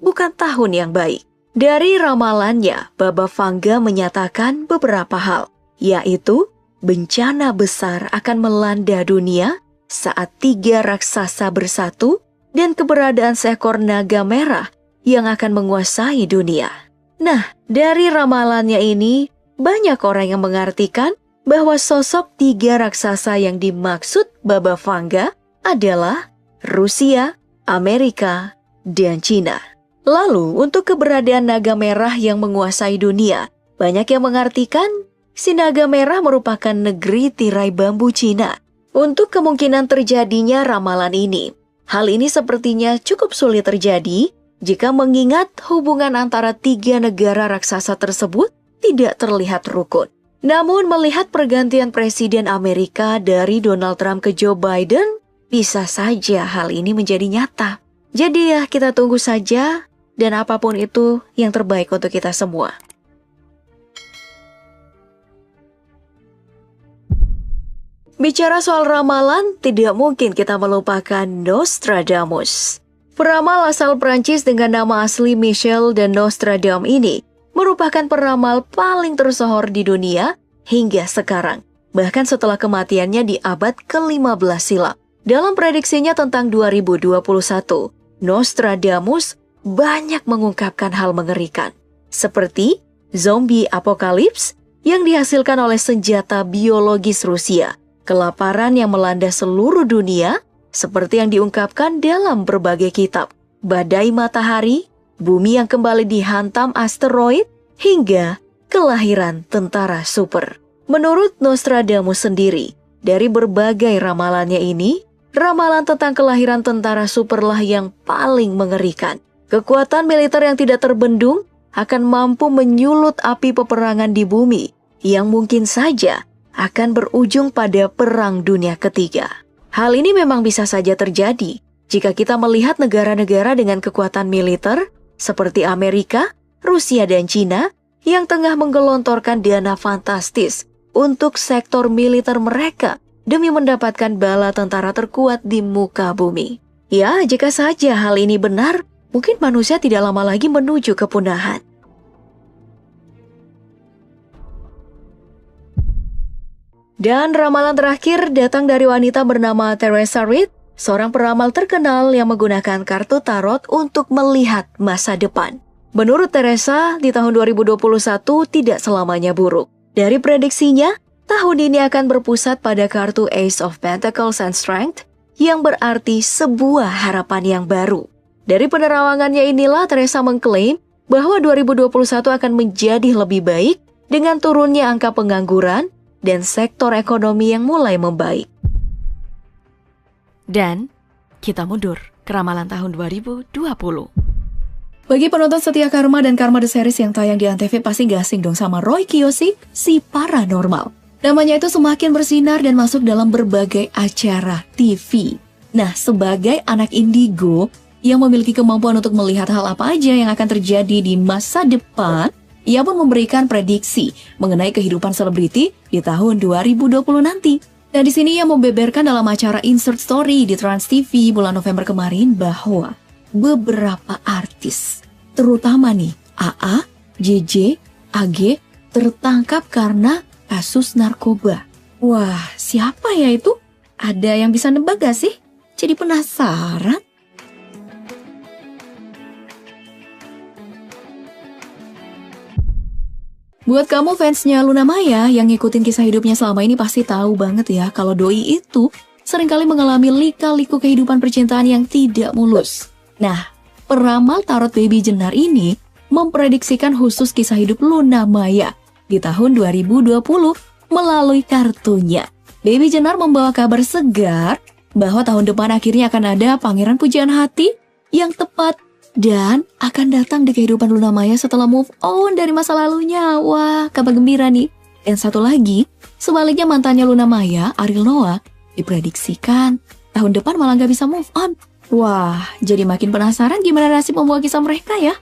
S7: bukan tahun yang baik. Dari ramalannya, Baba Vanga menyatakan beberapa hal, yaitu bencana besar akan melanda dunia saat 3 raksasa bersatu dan keberadaan seekor naga merah yang akan menguasai dunia. Nah, dari ramalannya ini, banyak orang yang mengartikan bahwa sosok 3 raksasa yang dimaksud Baba Vanga adalah Rusia, Amerika, dan Cina. Lalu, untuk keberadaan naga merah yang menguasai dunia, banyak yang mengartikan si naga merah merupakan negeri tirai bambu Cina. Untuk kemungkinan terjadinya ramalan ini, hal ini sepertinya cukup sulit terjadi jika mengingat hubungan antara 3 negara raksasa tersebut tidak terlihat rukun. Namun melihat pergantian Presiden Amerika dari Donald Trump ke Joe Biden, bisa saja hal ini menjadi nyata. Jadi ya, kita tunggu saja, dan apapun itu yang terbaik untuk kita semua. Bicara soal ramalan, tidak mungkin kita melupakan Nostradamus. Peramal asal Prancis dengan nama asli Michel de Nostradam ini merupakan peramal paling tersohor di dunia hingga sekarang, bahkan setelah kematiannya di abad ke-15 silam. Dalam prediksinya tentang 2021, Nostradamus banyak mengungkapkan hal mengerikan, seperti zombie apokalips yang dihasilkan oleh senjata biologis Rusia, kelaparan yang melanda seluruh dunia, seperti yang diungkapkan dalam berbagai kitab, badai matahari, bumi yang kembali dihantam asteroid, hingga kelahiran tentara super. Menurut Nostradamus sendiri, dari berbagai ramalannya ini, ramalan tentang kelahiran tentara superlah yang paling mengerikan. Kekuatan militer yang tidak terbendung akan mampu menyulut api peperangan di bumi, yang mungkin saja akan berujung pada Perang Dunia Ketiga. Hal ini memang bisa saja terjadi jika kita melihat negara-negara dengan kekuatan militer seperti Amerika, Rusia, dan Cina yang tengah menggelontorkan dana fantastis untuk sektor militer mereka demi mendapatkan bala tentara terkuat di muka bumi. Ya, jika saja hal ini benar, mungkin manusia tidak lama lagi menuju kepunahan. Dan ramalan terakhir datang dari wanita bernama Teresa Reid, seorang peramal terkenal yang menggunakan kartu tarot untuk melihat masa depan. Menurut Teresa, di tahun 2021 tidak selamanya buruk. Dari prediksinya, tahun ini akan berpusat pada kartu Ace of Pentacles and Strength, yang berarti sebuah harapan yang baru. Dari penerawangannya inilah Teresa mengklaim bahwa 2021 akan menjadi lebih baik dengan turunnya angka pengangguran dan sektor ekonomi yang mulai membaik.
S2: Dan kita mundur ke ramalan tahun 2020.
S11: Bagi penonton setia Karma dan Karma The Series yang tayang di Antv, pasti gak asing dong sama Roy Kiyoshi, si paranormal. Namanya itu semakin bersinar dan masuk dalam berbagai acara TV. Nah, sebagai anak indigo yang memiliki kemampuan untuk melihat hal apa aja yang akan terjadi di masa depan. Ia pun memberikan prediksi mengenai kehidupan selebriti di tahun 2020 nanti. Dan di sini ia membeberkan dalam acara Insert Story di Trans TV bulan November kemarin bahwa beberapa artis, terutama nih AA, JJ, AG, tertangkap karena kasus narkoba. Wah, siapa ya itu? Ada yang bisa nebak gak sih? Jadi penasaran. Buat kamu fansnya Luna Maya yang ngikutin kisah hidupnya selama ini pasti tahu banget ya kalau doi itu seringkali mengalami lika-liku kehidupan percintaan yang tidak mulus. Nah, peramal tarot Baby Jenar ini memprediksikan khusus kisah hidup Luna Maya di tahun 2020 melalui kartunya. Baby Jenar membawa kabar segar bahwa tahun depan akhirnya akan ada pangeran pujian hati yang tepat dan akan datang di kehidupan Luna Maya setelah move on dari masa lalunya. Wah, kabar gembira nih. Dan satu lagi, sebaliknya mantannya Luna Maya, Ariel Noah, diprediksikan tahun depan malah gak bisa move on. Wah, jadi makin penasaran gimana nasib membawa kisah mereka ya.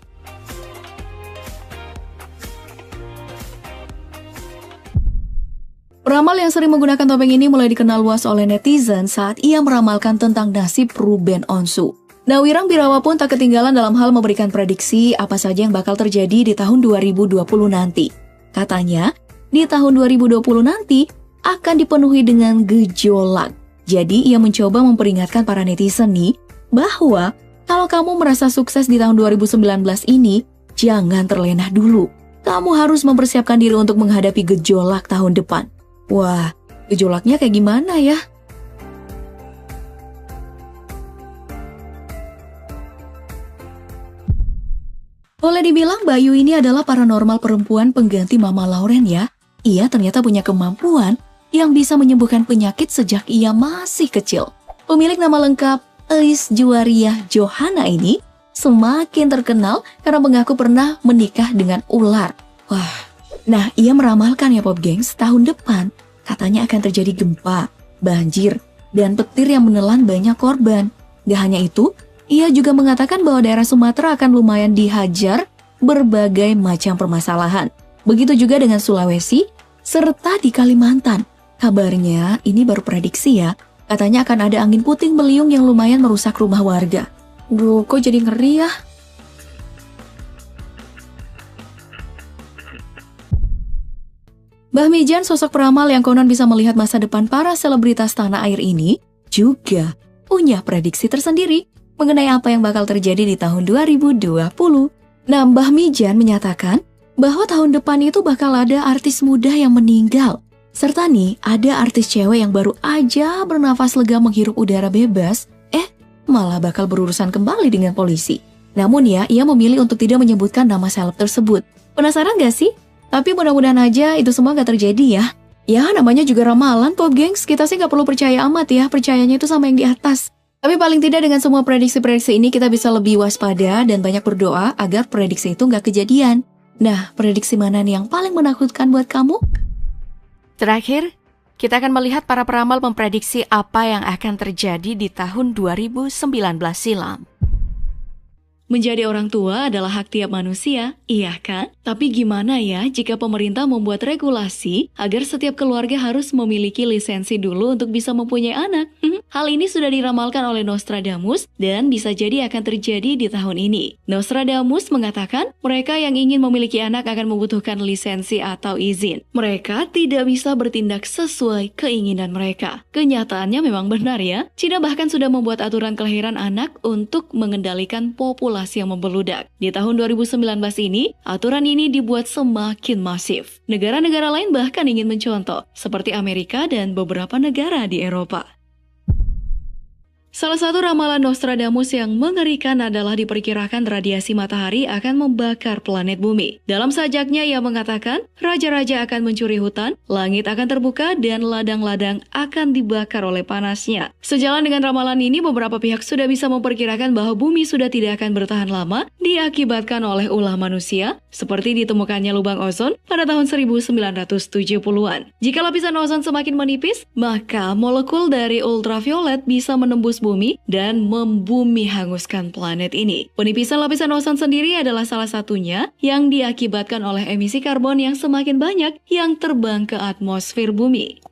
S11: Peramal yang sering menggunakan topeng ini mulai dikenal luas oleh netizen saat ia meramalkan tentang nasib Ruben Onsu. Nah, Wirang Birawa pun tak ketinggalan dalam hal memberikan prediksi apa saja yang bakal terjadi di tahun 2020 nanti. Katanya, di tahun 2020 nanti akan dipenuhi dengan gejolak. Jadi, ia mencoba memperingatkan para netizen nih, bahwa kalau kamu merasa sukses di tahun 2019 ini, jangan terlena dulu. Kamu harus mempersiapkan diri untuk menghadapi gejolak tahun depan. Wah, gejolaknya kayak gimana ya? Boleh dibilang Bayu ini adalah paranormal perempuan pengganti Mama Lauren ya. Ia ternyata punya kemampuan yang bisa menyembuhkan penyakit sejak ia masih kecil. Pemilik nama lengkap Eis Juwariah Johana ini semakin terkenal karena mengaku pernah menikah dengan ular. Wah, nah ia meramalkan ya Pop Gengs, tahun depan katanya akan terjadi gempa, banjir, dan petir yang menelan banyak korban. Gak hanya itu, ia juga mengatakan bahwa daerah Sumatera akan lumayan dihajar berbagai macam permasalahan. Begitu juga dengan Sulawesi, serta di Kalimantan. Kabarnya, ini baru prediksi ya, katanya akan ada angin puting beliung yang lumayan merusak rumah warga. Duh, kok jadi ngeri ya? Mbah Mijan, sosok peramal yang konon bisa melihat masa depan para selebritas tanah air ini, juga punya prediksi tersendiri mengenai apa yang bakal terjadi di tahun 2020. Nah, Mbah Mijan menyatakan bahwa tahun depan itu bakal ada artis muda yang meninggal. Serta nih, ada artis cewek yang baru aja bernafas lega menghirup udara bebas, malah bakal berurusan kembali dengan polisi. Namun ya, ia memilih untuk tidak menyebutkan nama seleb tersebut. Penasaran gak sih? Tapi mudah-mudahan aja itu semua gak terjadi ya. Ya, namanya juga ramalan, Pop Gengs. Kita sih gak perlu percaya amat ya, percayanya itu sama yang di atas. Tapi paling tidak dengan semua prediksi-prediksi ini kita bisa lebih waspada dan banyak berdoa agar prediksi itu nggak kejadian. Nah, prediksi mana nih yang paling menakutkan buat kamu?
S2: Terakhir, kita akan melihat para peramal memprediksi apa yang akan terjadi di tahun 2019 silam. Menjadi orang tua adalah hak tiap manusia, iya kan? Tapi gimana ya jika pemerintah membuat regulasi agar setiap keluarga harus memiliki lisensi dulu untuk bisa mempunyai anak? Hal ini sudah diramalkan oleh Nostradamus dan bisa jadi akan terjadi di tahun ini. Nostradamus mengatakan mereka yang ingin memiliki anak akan membutuhkan lisensi atau izin. Mereka tidak bisa bertindak sesuai keinginan mereka. Kenyataannya memang benar ya. Cina bahkan sudah membuat aturan kelahiran anak untuk mengendalikan populasi yang membeludak. Di tahun 2019 ini, aturan ini dibuat semakin masif. Negara-negara lain bahkan ingin mencontoh, seperti Amerika dan beberapa negara di Eropa. Salah satu ramalan Nostradamus yang mengerikan adalah diperkirakan radiasi matahari akan membakar planet bumi. Dalam sajaknya ia mengatakan, raja-raja akan mencuri hutan, langit akan terbuka, dan ladang-ladang akan dibakar oleh panasnya. Sejalan dengan ramalan ini, beberapa pihak sudah bisa memperkirakan bahwa bumi sudah tidak akan bertahan lama diakibatkan oleh ulah manusia, seperti ditemukannya lubang ozon pada tahun 1970-an. Jika lapisan ozon semakin menipis, maka molekul dari ultraviolet bisa menembus
S11: bumi dan membumi hanguskan planet ini. Penipisan lapisan ozon sendiri adalah salah satunya yang diakibatkan oleh emisi karbon yang semakin banyak yang terbang ke atmosfer bumi.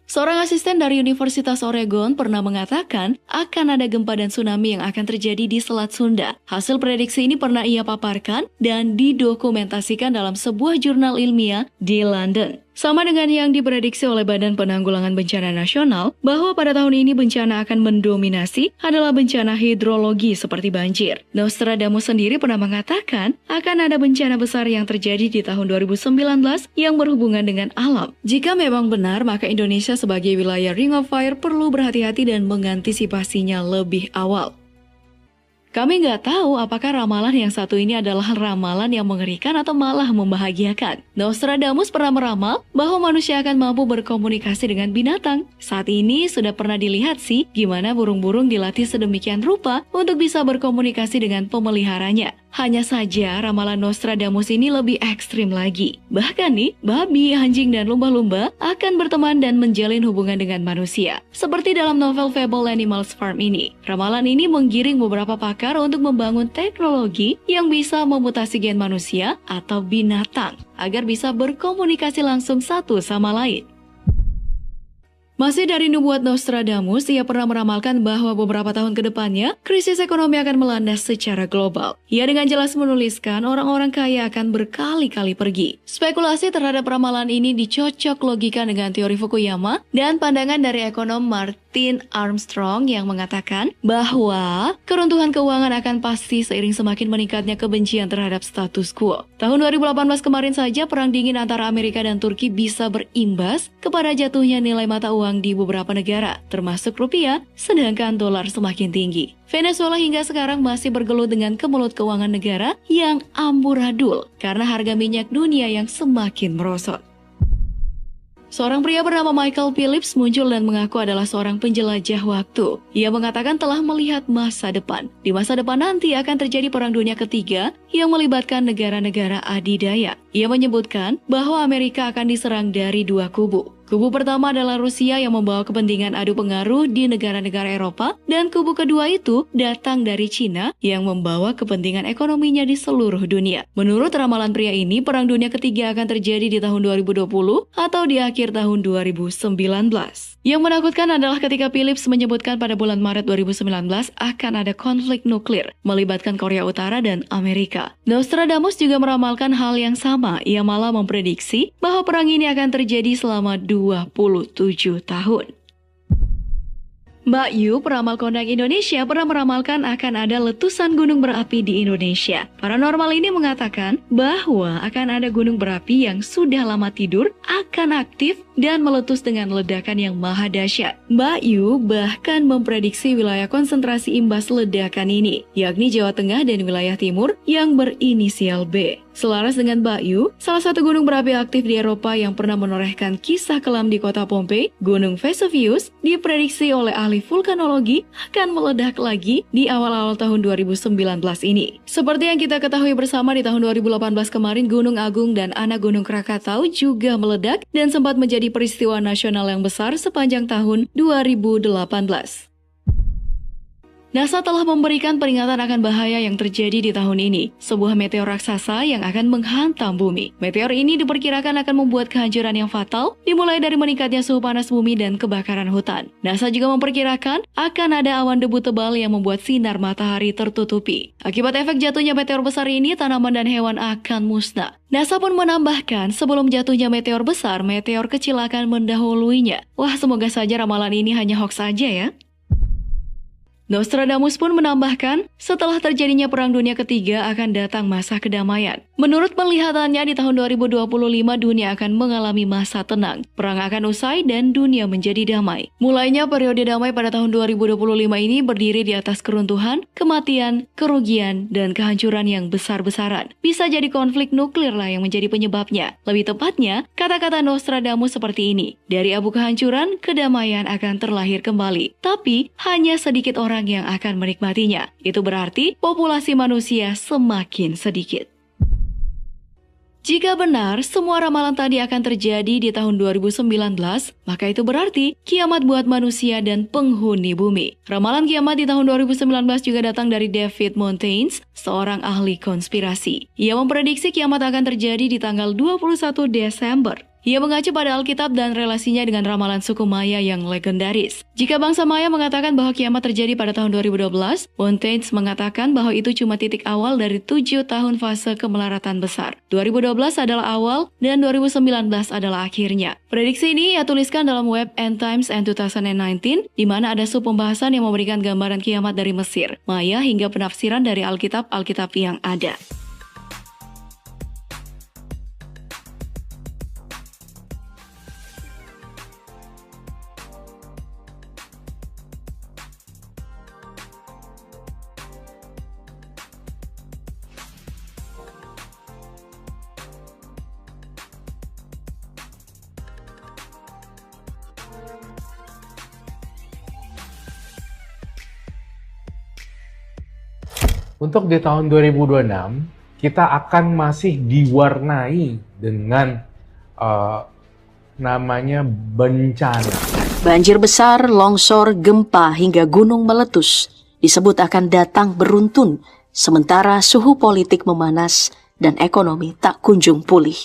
S11: Seorang asisten dari Universitas Oregon pernah mengatakan akan ada gempa dan tsunami yang akan terjadi di Selat Sunda. Hasil prediksi ini pernah ia paparkan dan didokumentasikan dalam sebuah jurnal ilmiah di London. Sama dengan yang diprediksi oleh Badan Penanggulangan Bencana Nasional, bahwa pada tahun ini bencana akan mendominasi adalah bencana hidrologi seperti banjir. Nostradamus sendiri pernah mengatakan akan ada bencana besar yang terjadi di tahun 2019 yang berhubungan dengan alam. Jika memang benar, maka Indonesia sebagai wilayah Ring of Fire perlu berhati-hati dan mengantisipasinya lebih awal. Kami nggak tahu apakah ramalan yang satu ini adalah ramalan yang mengerikan atau malah membahagiakan. Nostradamus pernah meramal bahwa manusia akan mampu berkomunikasi dengan binatang. Saat ini sudah pernah dilihat sih gimana burung-burung dilatih sedemikian rupa untuk bisa berkomunikasi dengan pemeliharanya. Hanya saja ramalan Nostradamus ini lebih ekstrim lagi. Bahkan nih, babi, anjing, dan lumba-lumba akan berteman dan menjalin hubungan dengan manusia. Seperti dalam novel Fable Animals Farm ini. Ramalan ini menggiring beberapa pakar untuk membangun teknologi yang bisa memutasi gen manusia atau binatang agar bisa berkomunikasi langsung satu sama lain. Masih dari nubuat Nostradamus, ia pernah meramalkan bahwa beberapa tahun ke depannya, krisis ekonomi akan melanda secara global. Ia dengan jelas menuliskan orang-orang kaya akan berkali-kali pergi. Spekulasi terhadap ramalan ini dicocok logika dengan teori Fukuyama dan pandangan dari ekonom Martin Armstrong yang mengatakan bahwa keruntuhan keuangan akan pasti seiring semakin meningkatnya kebencian terhadap status quo. Tahun 2018 kemarin saja, perang dingin antara Amerika dan Turki bisa berimbas kepada jatuhnya nilai mata uang di beberapa negara, termasuk rupiah, sedangkan dolar semakin tinggi. Venezuela hingga sekarang masih bergelut dengan kemelut keuangan negara yang amburadul karena harga minyak dunia yang semakin merosot. Seorang pria bernama Michael Phillips muncul dan mengaku adalah seorang penjelajah waktu. Ia mengatakan telah melihat masa depan. Di masa depan nanti akan terjadi perang dunia ketiga yang melibatkan negara-negara adidaya. Ia menyebutkan bahwa Amerika akan diserang dari dua kubu. Kubu pertama adalah Rusia yang membawa kepentingan adu pengaruh di negara-negara Eropa, dan kubu kedua itu datang dari Cina yang membawa kepentingan ekonominya di seluruh dunia. Menurut ramalan pria ini, perang dunia ketiga akan terjadi di tahun 2020 atau di akhir tahun 2019. Yang menakutkan adalah ketika Phillips menyebutkan pada bulan Maret 2019 akan ada konflik nuklir melibatkan Korea Utara dan Amerika. Nostradamus juga meramalkan hal yang sama. Ia malah memprediksi bahwa perang ini akan terjadi selama 27 tahun. Mbak Yu, peramal kondang Indonesia, pernah meramalkan akan ada letusan gunung berapi di Indonesia. Paranormal ini mengatakan bahwa akan ada gunung berapi yang sudah lama tidur akan aktif dan meletus dengan ledakan yang maha dahsyat. Mbak Yu bahkan memprediksi wilayah konsentrasi imbas ledakan ini, yakni Jawa Tengah dan wilayah timur yang berinisial B. Selaras dengan Mbak Yu, salah satu gunung berapi aktif di Eropa yang pernah menorehkan kisah kelam di kota Pompei, Gunung Vesuvius, diprediksi oleh ahli vulkanologi akan meledak lagi di awal-awal tahun 2019 ini. Seperti yang kita ketahui bersama, di tahun 2018 kemarin Gunung Agung dan anak Gunung Krakatau juga meledak dan sempat menjadi peristiwa nasional yang besar sepanjang tahun 2018. NASA telah memberikan peringatan akan bahaya yang terjadi di tahun ini, sebuah meteor raksasa yang akan menghantam bumi. Meteor ini diperkirakan akan membuat kehancuran yang fatal, dimulai dari meningkatnya suhu panas bumi dan kebakaran hutan. NASA juga memperkirakan akan ada awan debu tebal yang membuat sinar matahari tertutupi. Akibat efek jatuhnya meteor besar ini, tanaman dan hewan akan musnah. NASA pun menambahkan, sebelum jatuhnya meteor besar, meteor kecil akan mendahuluinya. Wah, semoga saja ramalan ini hanya hoax saja ya. Nostradamus pun menambahkan, setelah terjadinya Perang Dunia Ketiga akan datang masa kedamaian. Menurut penglihatannya, di tahun 2025 dunia akan mengalami masa tenang. Perang akan usai dan dunia menjadi damai. Mulainya periode damai pada tahun 2025 ini berdiri di atas keruntuhan, kematian, kerugian, dan kehancuran yang besar-besaran. Bisa jadi konflik nuklir lah yang menjadi penyebabnya. Lebih tepatnya, kata-kata Nostradamus seperti ini. Dari abu kehancuran, kedamaian akan terlahir kembali. Tapi, hanya sedikit orang yang akan menikmatinya. Itu berarti populasi manusia semakin sedikit. Jika benar semua ramalan tadi akan terjadi di tahun 2019, maka itu berarti kiamat buat manusia dan penghuni bumi. Ramalan kiamat di tahun 2019 juga datang dari David Montaigne, seorang ahli konspirasi. Ia memprediksi kiamat akan terjadi di tanggal 21 Desember. Ia mengacu pada Alkitab dan relasinya dengan ramalan suku Maya yang legendaris. Jika bangsa Maya mengatakan bahwa kiamat terjadi pada tahun 2012, Montaigne mengatakan bahwa itu cuma titik awal dari 7 tahun fase kemelaratan besar. 2012 adalah awal dan 2019 adalah akhirnya. Prediksi ini ia tuliskan dalam web End Times and 2019, di mana ada sub pembahasan yang memberikan gambaran kiamat dari Mesir, Maya hingga penafsiran dari Alkitab yang ada.
S1: Untuk di tahun 2026, kita akan masih diwarnai dengan namanya bencana.
S2: Banjir besar, longsor, gempa, hingga gunung meletus disebut akan datang beruntun, sementara suhu politik memanas dan ekonomi tak kunjung pulih.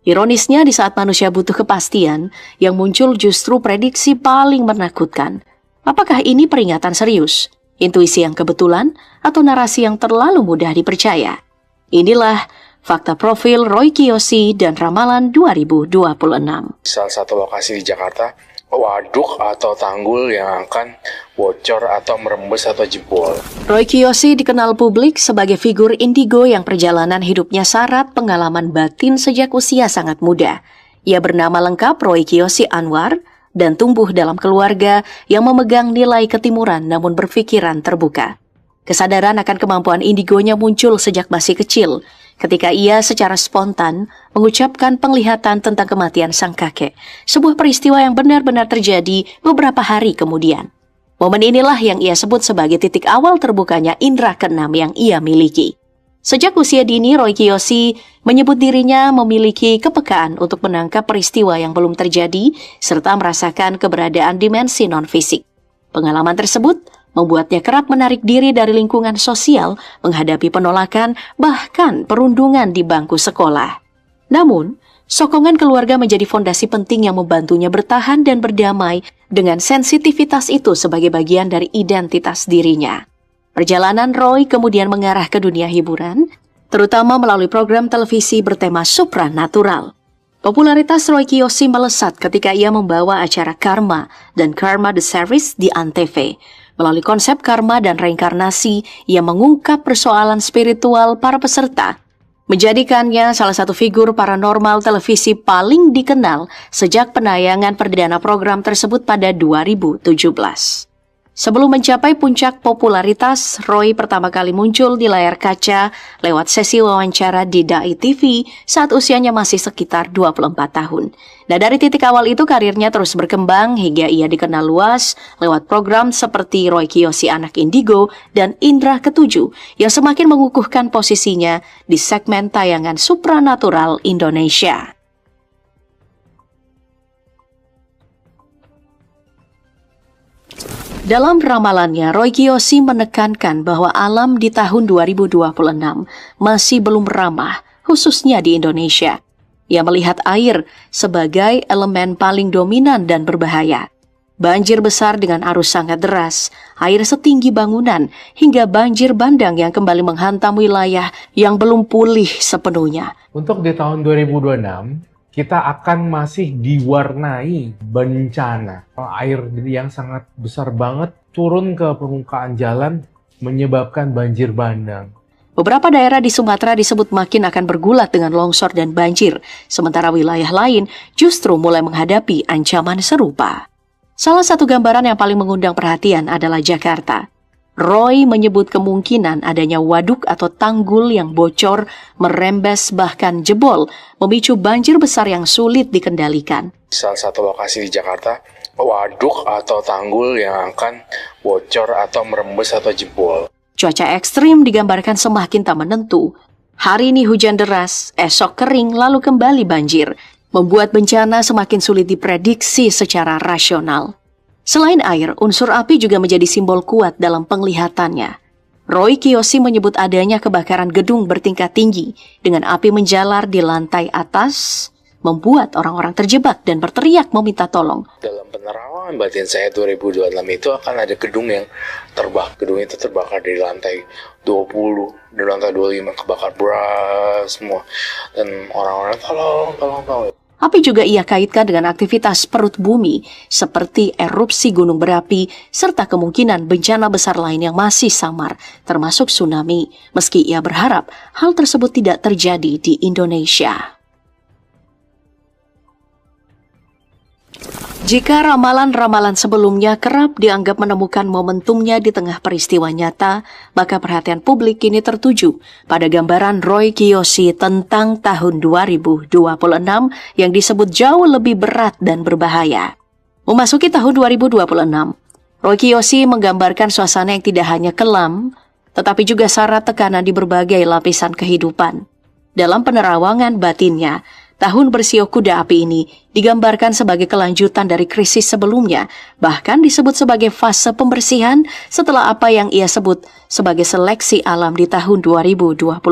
S2: Ironisnya, di saat manusia butuh kepastian, yang muncul justru prediksi paling menakutkan. Apakah ini peringatan serius? Intuisi yang kebetulan, atau narasi yang terlalu mudah dipercaya? Inilah fakta profil Roy Kiyoshi dan ramalan 2026.
S6: Salah satu lokasi di Jakarta, waduk atau tanggul yang akan bocor atau merembes atau jebol.
S2: Roy Kiyoshi dikenal publik sebagai figur indigo yang perjalanan hidupnya syarat pengalaman batin sejak usia sangat muda. Ia bernama lengkap Roy Kiyoshi Anwar, dan tumbuh dalam keluarga yang memegang nilai ketimuran namun berpikiran terbuka. Kesadaran akan kemampuan indigonya muncul sejak masih kecil, ketika ia secara spontan mengucapkan penglihatan tentang kematian sang kakek, sebuah peristiwa yang benar-benar terjadi beberapa hari kemudian. Momen inilah yang ia sebut sebagai titik awal terbukanya indera keenam yang ia miliki. Sejak usia dini, Roy Kiyoshi menyebut dirinya memiliki kepekaan untuk menangkap peristiwa yang belum terjadi serta merasakan keberadaan dimensi non-fisik. Pengalaman tersebut membuatnya kerap menarik diri dari lingkungan sosial, menghadapi penolakan, bahkan perundungan di bangku sekolah. Namun, sokongan keluarga menjadi fondasi penting yang membantunya bertahan dan berdamai dengan sensitivitas itu sebagai bagian dari identitas dirinya. Perjalanan Roy kemudian mengarah ke dunia hiburan, terutama melalui program televisi bertema supranatural. Popularitas Roy Kiyoshi melesat ketika ia membawa acara Karma dan Karma The Series di Antv. Melalui konsep karma dan reinkarnasi, ia mengungkap persoalan spiritual para peserta, menjadikannya salah satu figur paranormal televisi paling dikenal sejak penayangan perdana program tersebut pada 2017. Sebelum mencapai puncak popularitas, Roy pertama kali muncul di layar kaca lewat sesi wawancara di Dai TV saat usianya masih sekitar 24 tahun. Nah, dari titik awal itu karirnya terus berkembang hingga ia dikenal luas lewat program seperti Roy Kiyoshi Anak Indigo dan Indra Ketujuh yang semakin mengukuhkan posisinya di segmen tayangan supranatural Indonesia. Dalam ramalannya, Roy Kiyoshi menekankan bahwa alam di tahun 2026 masih belum ramah, khususnya di Indonesia. Ia melihat air sebagai elemen paling dominan dan berbahaya. Banjir besar dengan arus sangat deras, air setinggi bangunan, hingga banjir bandang yang kembali menghantam wilayah yang belum pulih sepenuhnya.
S1: Untuk di tahun 2026, kita akan masih diwarnai bencana. Air yang sangat besar banget turun ke permukaan jalan menyebabkan banjir bandang.
S2: Beberapa daerah di Sumatera disebut makin akan bergulat dengan longsor dan banjir, sementara wilayah lain justru mulai menghadapi ancaman serupa. Salah satu gambaran yang paling mengundang perhatian adalah Jakarta. Roy menyebut kemungkinan adanya waduk atau tanggul yang bocor, merembes bahkan jebol, memicu banjir besar yang sulit dikendalikan.
S6: Salah satu lokasi di Jakarta, waduk atau tanggul yang akan bocor atau merembes atau jebol.
S2: Cuaca ekstrim digambarkan semakin tak menentu. Hari ini hujan deras, esok kering, lalu kembali banjir, membuat bencana semakin sulit diprediksi secara rasional. Selain air, unsur api juga menjadi simbol kuat dalam penglihatannya. Roy Kiyoshi menyebut adanya kebakaran gedung bertingkat tinggi dengan api menjalar di lantai atas, membuat orang-orang terjebak dan berteriak meminta tolong.
S6: Dalam penerawangan batin saya 2026 itu akan ada gedung yang terbakar. Gedung itu terbakar dari lantai 20, dari lantai 25 kebakar beras semua. Dan orang-orang tolong.
S2: Api juga ia kaitkan dengan aktivitas perut bumi seperti erupsi gunung berapi serta kemungkinan bencana besar lain yang masih samar, termasuk tsunami, meski ia berharap hal tersebut tidak terjadi di Indonesia. Jika ramalan-ramalan sebelumnya kerap dianggap menemukan momentumnya di tengah peristiwa nyata, maka perhatian publik kini tertuju pada gambaran Roy Kiyoshi tentang tahun 2026 yang disebut jauh lebih berat dan berbahaya. Memasuki tahun 2026, Roy Kiyoshi menggambarkan suasana yang tidak hanya kelam, tetapi juga syarat tekanan di berbagai lapisan kehidupan. Dalam penerawangan batinnya, tahun bersiok kuda api ini digambarkan sebagai kelanjutan dari krisis sebelumnya, bahkan disebut sebagai fase pembersihan setelah apa yang ia sebut sebagai seleksi alam di tahun 2025.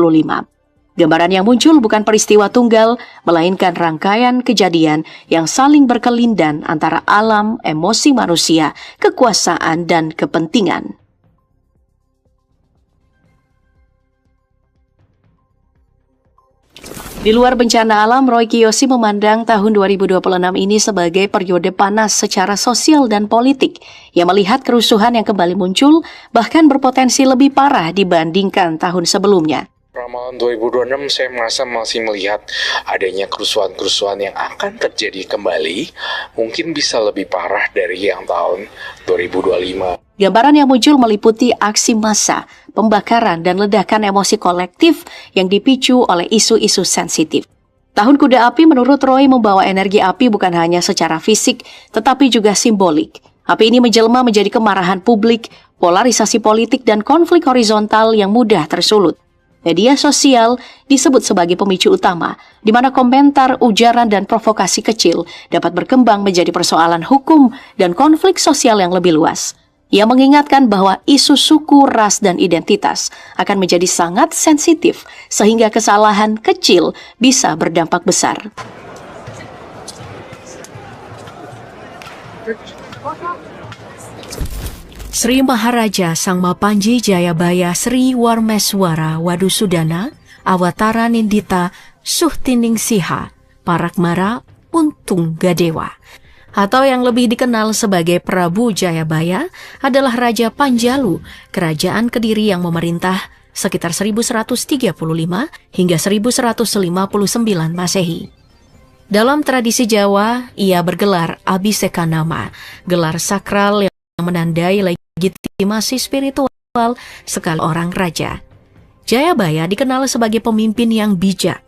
S2: Gambaran yang muncul bukan peristiwa tunggal, melainkan rangkaian kejadian yang saling berkelindan antara alam, emosi manusia, kekuasaan, dan kepentingan. Di luar bencana alam, Roy Kiyoshi memandang tahun 2026 ini sebagai periode panas secara sosial dan politik yang melihat kerusuhan yang kembali muncul bahkan berpotensi lebih parah dibandingkan tahun sebelumnya.
S6: Ramalan 2026 saya merasa masih melihat adanya kerusuhan-kerusuhan yang akan terjadi kembali, mungkin bisa lebih parah dari yang tahun 2025.
S2: Gambaran yang muncul meliputi aksi massa, pembakaran, dan ledakan emosi kolektif yang dipicu oleh isu-isu sensitif. Tahun kuda api menurut Roy membawa energi api bukan hanya secara fisik, tetapi juga simbolik. Api ini menjelma menjadi kemarahan publik, polarisasi politik, dan konflik horizontal yang mudah tersulut. Media sosial disebut sebagai pemicu utama, di mana komentar, ujaran, dan provokasi kecil dapat berkembang menjadi persoalan hukum dan konflik sosial yang lebih luas. Ia mengingatkan bahwa isu suku, ras, dan identitas akan menjadi sangat sensitif, sehingga kesalahan kecil bisa berdampak besar. Sri Maharaja Sang Mapanji Jayabaya Sri Warmeswara Wadusudana Awatara Nindita Suhtining Siha Parakmara Untung Gadewa, atau yang lebih dikenal sebagai Prabu Jayabaya, adalah Raja Panjalu, kerajaan Kediri yang memerintah sekitar 1135 hingga 1159 Masehi. Dalam tradisi Jawa, ia bergelar Abhisekanama, gelar sakral yang menandai legitimasi spiritual sekali orang raja. Jayabaya dikenal sebagai pemimpin yang bijak.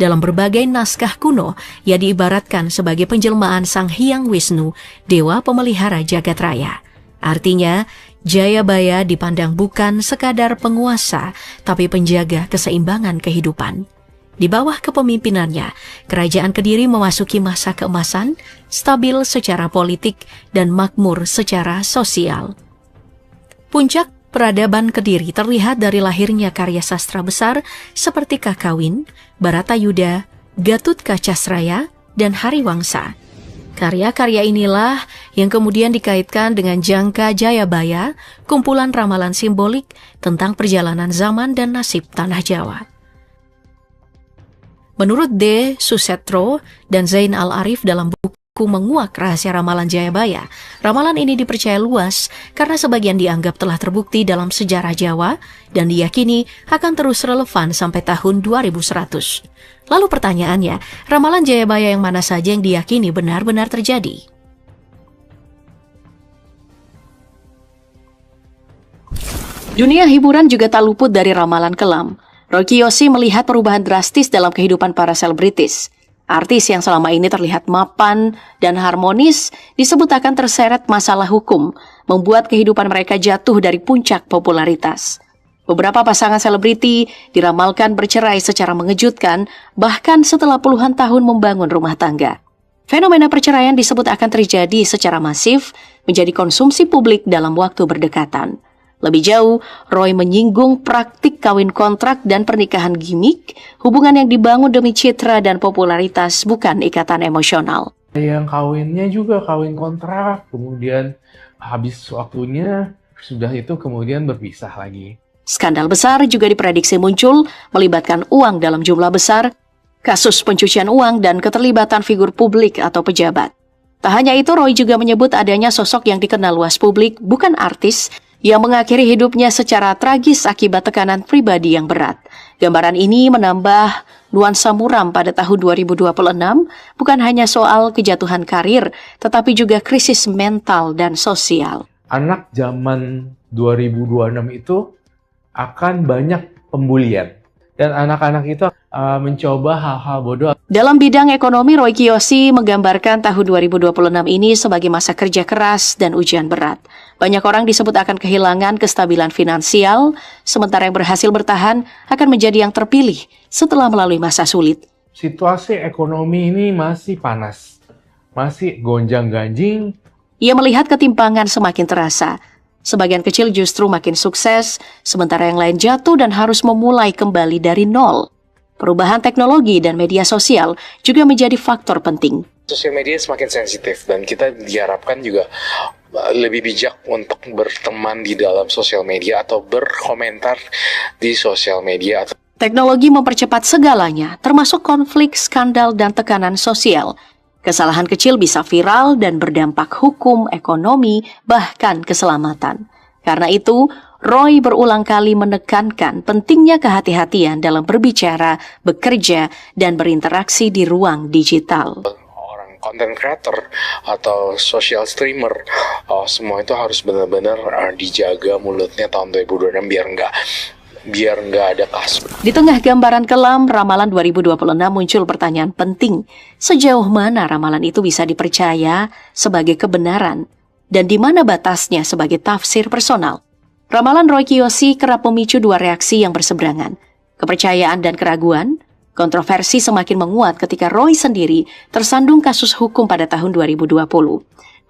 S2: Dalam berbagai naskah kuno, ia diibaratkan sebagai penjelmaan Sang Hyang Wisnu, dewa pemelihara jagat raya. Artinya, Jayabaya dipandang bukan sekadar penguasa, tapi penjaga keseimbangan kehidupan. Di bawah kepemimpinannya, kerajaan Kediri memasuki masa keemasan, stabil secara politik, dan makmur secara sosial. Puncak peradaban Kediri terlihat dari lahirnya karya sastra besar seperti Kakawin, Baratayuda, Gatut Kacasraya, dan Hariwangsa. Karya-karya inilah yang kemudian dikaitkan dengan Jangka Jayabaya, kumpulan ramalan simbolik tentang perjalanan zaman dan nasib tanah Jawa. Menurut D. Susetro dan Zain Al-Arif dalam buku Menguak Rahasia Ramalan Jayabaya, ramalan ini dipercaya luas karena sebagian dianggap telah terbukti dalam sejarah Jawa dan diyakini akan terus relevan sampai tahun 2100. Lalu pertanyaannya, ramalan Jayabaya yang mana saja yang diyakini benar-benar terjadi? Dunia hiburan juga tak luput dari ramalan kelam. Roy Kiyoshi melihat perubahan drastis dalam kehidupan para selebritis. Artis yang selama ini terlihat mapan dan harmonis disebut akan terseret masalah hukum, membuat kehidupan mereka jatuh dari puncak popularitas. Beberapa pasangan selebriti diramalkan bercerai secara mengejutkan, bahkan setelah puluhan tahun membangun rumah tangga. Fenomena perceraian disebut akan terjadi secara masif, menjadi konsumsi publik dalam waktu berdekatan. Lebih jauh, Roy menyinggung praktik kawin kontrak dan pernikahan gimmick, hubungan yang dibangun demi citra dan popularitas, bukan ikatan emosional.
S1: Yang kawinnya juga kawin kontrak, kemudian habis waktunya, sudah itu kemudian berpisah lagi.
S2: Skandal besar juga diprediksi muncul, melibatkan uang dalam jumlah besar, kasus pencucian uang dan keterlibatan figur publik atau pejabat. Tak hanya itu, Roy juga menyebut adanya sosok yang dikenal luas publik, bukan artis, yang mengakhiri hidupnya secara tragis akibat tekanan pribadi yang berat. Gambaran ini menambah nuansa muram pada tahun 2026, bukan hanya soal kejatuhan karir, tetapi juga krisis mental dan sosial.
S1: Anak zaman 2026 itu akan banyak pembulian. Dan anak-anak itu mencoba hal-hal bodoh.
S2: Dalam bidang ekonomi, Roy Kiyoshi menggambarkan tahun 2026 ini sebagai masa kerja keras dan ujian berat. Banyak orang disebut akan kehilangan kestabilan finansial, sementara yang berhasil bertahan akan menjadi yang terpilih setelah melalui masa sulit.
S1: Situasi ekonomi ini masih panas, masih gonjang-ganjing.
S2: Ia melihat ketimpangan semakin terasa. Sebagian kecil justru makin sukses, sementara yang lain jatuh dan harus memulai kembali dari nol. Perubahan teknologi dan media sosial juga menjadi faktor penting.
S6: Sosial media semakin sensitif dan kita diharapkan juga lebih bijak untuk berteman di dalam sosial media atau berkomentar di sosial media.
S2: Teknologi mempercepat segalanya, termasuk konflik, skandal, dan tekanan sosial. Kesalahan kecil bisa viral dan berdampak hukum, ekonomi, bahkan keselamatan. Karena itu, Roy berulang kali menekankan pentingnya kehati-hatian dalam berbicara, bekerja, dan berinteraksi di ruang digital.
S6: Orang content creator atau social streamer, semua itu harus benar-benar dijaga mulutnya tahun 2026 biar nggak ada kasus.
S2: Di tengah gambaran kelam, ramalan 2026 muncul pertanyaan penting. Sejauh mana ramalan itu bisa dipercaya sebagai kebenaran? Dan di mana batasnya sebagai tafsir personal? Ramalan Roy Kiyoshi kerap memicu dua reaksi yang berseberangan. Kepercayaan dan keraguan. Kontroversi semakin menguat ketika Roy sendiri tersandung kasus hukum pada tahun 2020.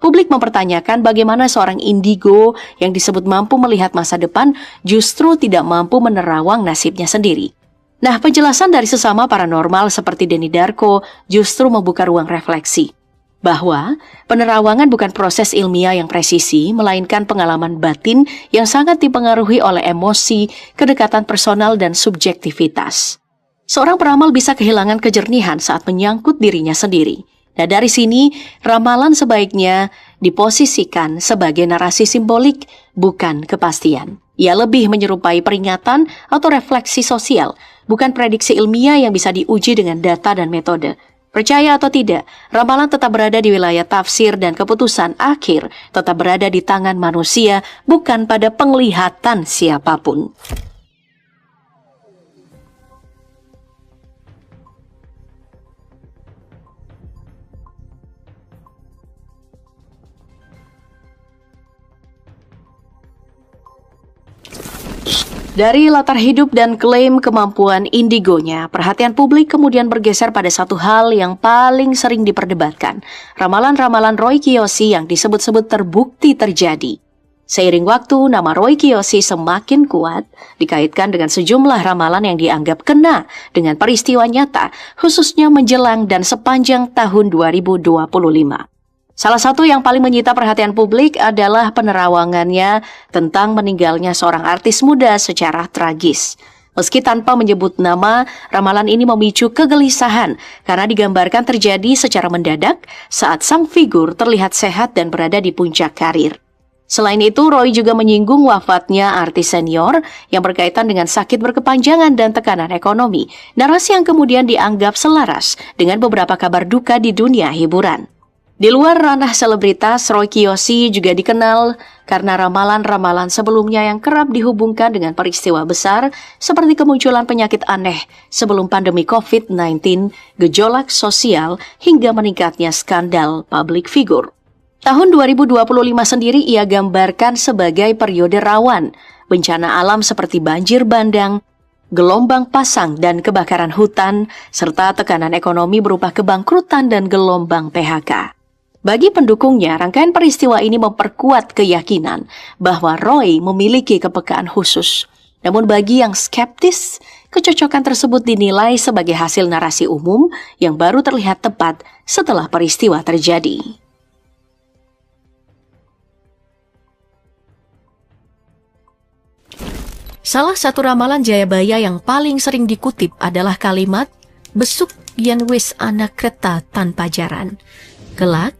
S2: Publik mempertanyakan bagaimana seorang indigo yang disebut mampu melihat masa depan justru tidak mampu menerawang nasibnya sendiri. Nah, penjelasan dari sesama paranormal seperti Denny Darko justru membuka ruang refleksi. Bahwa penerawangan bukan proses ilmiah yang presisi, melainkan pengalaman batin yang sangat dipengaruhi oleh emosi, kedekatan personal, dan subjektivitas. Seorang peramal bisa kehilangan kejernihan saat menyangkut dirinya sendiri. Nah, dari sini, ramalan sebaiknya diposisikan sebagai narasi simbolik, bukan kepastian. Ia lebih menyerupai peringatan atau refleksi sosial, bukan prediksi ilmiah yang bisa diuji dengan data dan metode. Percaya atau tidak, ramalan tetap berada di wilayah tafsir dan keputusan akhir tetap berada di tangan manusia, bukan pada penglihatan siapapun. Dari latar hidup dan klaim kemampuan indigonya, perhatian publik kemudian bergeser pada satu hal yang paling sering diperdebatkan. Ramalan-ramalan Roy Kiyoshi yang disebut-sebut terbukti terjadi. Seiring waktu, nama Roy Kiyoshi semakin kuat, dikaitkan dengan sejumlah ramalan yang dianggap kena dengan peristiwa nyata, khususnya menjelang dan sepanjang tahun 2025. Salah satu yang paling menyita perhatian publik adalah penerawangannya tentang meninggalnya seorang artis muda secara tragis. Meski tanpa menyebut nama, ramalan ini memicu kegelisahan karena digambarkan terjadi secara mendadak saat sang figur terlihat sehat dan berada di puncak karir. Selain itu, Roy juga menyinggung wafatnya artis senior yang berkaitan dengan sakit berkepanjangan dan tekanan ekonomi, narasi yang kemudian dianggap selaras dengan beberapa kabar duka di dunia hiburan. Di luar ranah selebritas, Roy Kiyoshi juga dikenal karena ramalan-ramalan sebelumnya yang kerap dihubungkan dengan peristiwa besar seperti kemunculan penyakit aneh sebelum pandemi COVID-19, gejolak sosial, hingga meningkatnya skandal public figure. Tahun 2025 sendiri ia gambarkan sebagai periode rawan. Bencana alam seperti banjir bandang, gelombang pasang dan kebakaran hutan, serta tekanan ekonomi berupa kebangkrutan dan gelombang PHK. Bagi pendukungnya, rangkaian peristiwa ini memperkuat keyakinan bahwa Roy memiliki kepekaan khusus. Namun bagi yang skeptis, kecocokan tersebut dinilai sebagai hasil narasi umum yang baru terlihat tepat setelah peristiwa terjadi. Salah satu ramalan Jayabaya yang paling sering dikutip adalah kalimat besuk yen wis ana kereta tanpa jaran. Kelak,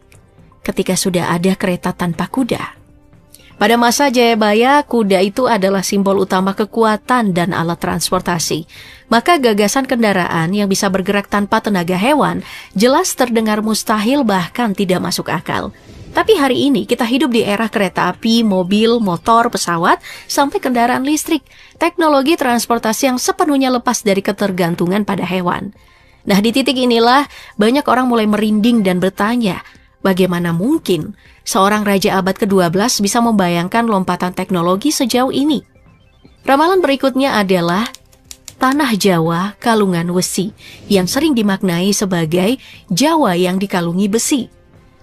S2: ketika sudah ada kereta tanpa kuda. Pada masa Jayabaya, kuda itu adalah simbol utama kekuatan dan alat transportasi. Maka gagasan kendaraan yang bisa bergerak tanpa tenaga hewan jelas terdengar mustahil bahkan tidak masuk akal. Tapi hari ini kita hidup di era kereta api, mobil, motor, pesawat, sampai kendaraan listrik. Teknologi transportasi yang sepenuhnya lepas dari ketergantungan pada hewan. Nah, di titik inilah banyak orang mulai merinding dan bertanya, bagaimana mungkin seorang raja abad ke-12 bisa membayangkan lompatan teknologi sejauh ini? Ramalan berikutnya adalah Tanah Jawa Kalungan Wesi, yang sering dimaknai sebagai Jawa yang dikalungi besi.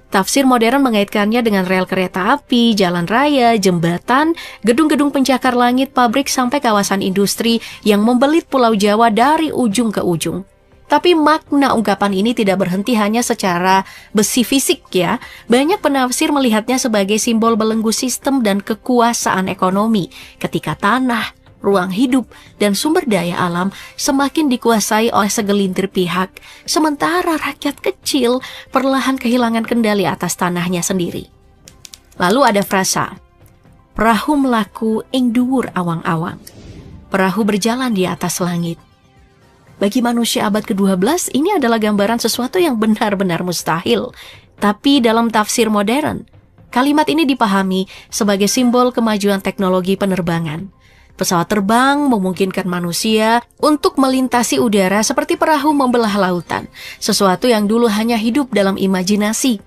S2: Tafsir modern mengaitkannya dengan rel kereta api, jalan raya, jembatan, gedung-gedung pencakar langit, pabrik, sampai kawasan industri yang membelit Pulau Jawa dari ujung ke ujung. Tapi makna ungkapan ini tidak berhenti hanya secara besi fisik ya. Banyak penafsir melihatnya sebagai simbol belenggu sistem dan kekuasaan ekonomi ketika tanah, ruang hidup, dan sumber daya alam semakin dikuasai oleh segelintir pihak, sementara rakyat kecil perlahan kehilangan kendali atas tanahnya sendiri. Lalu ada frasa, perahu melaku ing dhuwur awang-awang. Perahu berjalan di atas langit. Bagi manusia abad ke-12, ini adalah gambaran sesuatu yang benar-benar mustahil. Tapi dalam tafsir modern, kalimat ini dipahami sebagai simbol kemajuan teknologi penerbangan. Pesawat terbang memungkinkan manusia untuk melintasi udara seperti perahu membelah lautan, sesuatu yang dulu hanya hidup dalam imajinasi.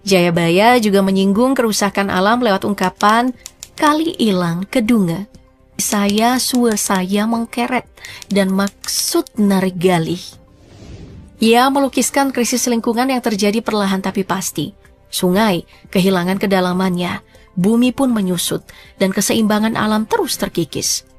S2: Jayabaya juga menyinggung kerusakan alam lewat ungkapan, kali ilang kedunga. Saya suwe saya mengkeret dan maksud narik galih. Ia melukiskan krisis lingkungan yang terjadi perlahan tapi pasti. Sungai kehilangan kedalamannya, bumi pun menyusut, dan keseimbangan alam terus terkikis.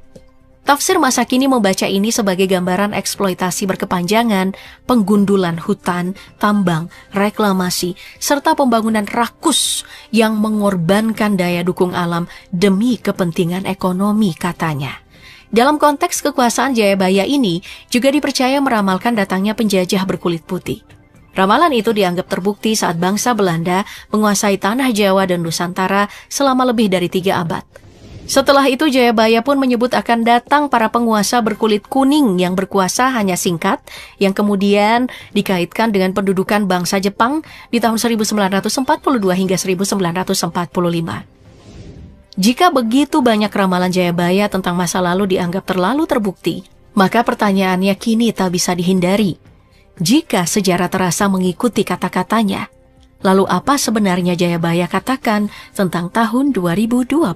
S2: Tafsir masa kini membaca ini sebagai gambaran eksploitasi berkepanjangan, penggundulan hutan, tambang, reklamasi, serta pembangunan rakus yang mengorbankan daya dukung alam demi kepentingan ekonomi, katanya. Dalam konteks kekuasaan Jayabaya ini, juga dipercaya meramalkan datangnya penjajah berkulit putih. Ramalan itu dianggap terbukti saat bangsa Belanda menguasai tanah Jawa dan Nusantara selama lebih dari 3 abad. Setelah itu Jayabaya pun menyebut akan datang para penguasa berkulit kuning yang berkuasa hanya singkat, yang kemudian dikaitkan dengan pendudukan bangsa Jepang di tahun 1942 hingga 1945. Jika begitu banyak ramalan Jayabaya tentang masa lalu dianggap terlalu terbukti, maka pertanyaannya kini tak bisa dihindari. Jika sejarah terasa mengikuti kata-katanya, lalu apa sebenarnya Jayabaya katakan tentang tahun 2026?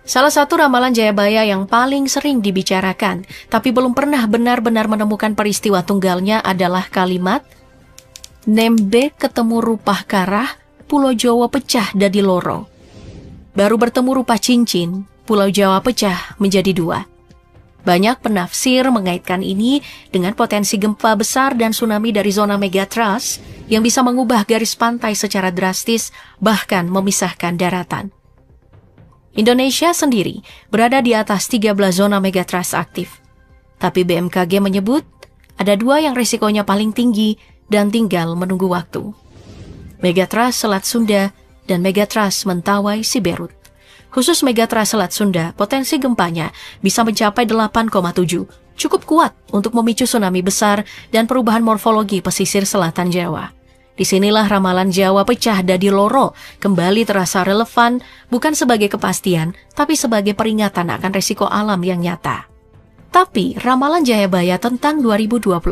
S2: Salah satu ramalan Jayabaya yang paling sering dibicarakan, tapi belum pernah benar-benar menemukan peristiwa tunggalnya adalah kalimat, nembe ketemu rupah karah, Pulau Jawa pecah dadi loro. Baru bertemu rupa cincin, Pulau Jawa pecah menjadi 2. Banyak penafsir mengaitkan ini dengan potensi gempa besar dan tsunami dari zona megatrust yang bisa mengubah garis pantai secara drastis, bahkan memisahkan daratan. Indonesia sendiri berada di atas 13 zona megatrust aktif. Tapi BMKG menyebut ada 2 yang risikonya paling tinggi dan tinggal menunggu waktu. Megatrust Selat Sunda dan Megatrust Mentawai Siberut. Khusus Megatrust Selat Sunda, potensi gempanya bisa mencapai 8,7, cukup kuat untuk memicu tsunami besar dan perubahan morfologi pesisir selatan Jawa. Disinilah ramalan Jawa pecah dadi loro kembali terasa relevan, bukan sebagai kepastian, tapi sebagai peringatan akan risiko alam yang nyata. Tapi ramalan Jayabaya tentang 2026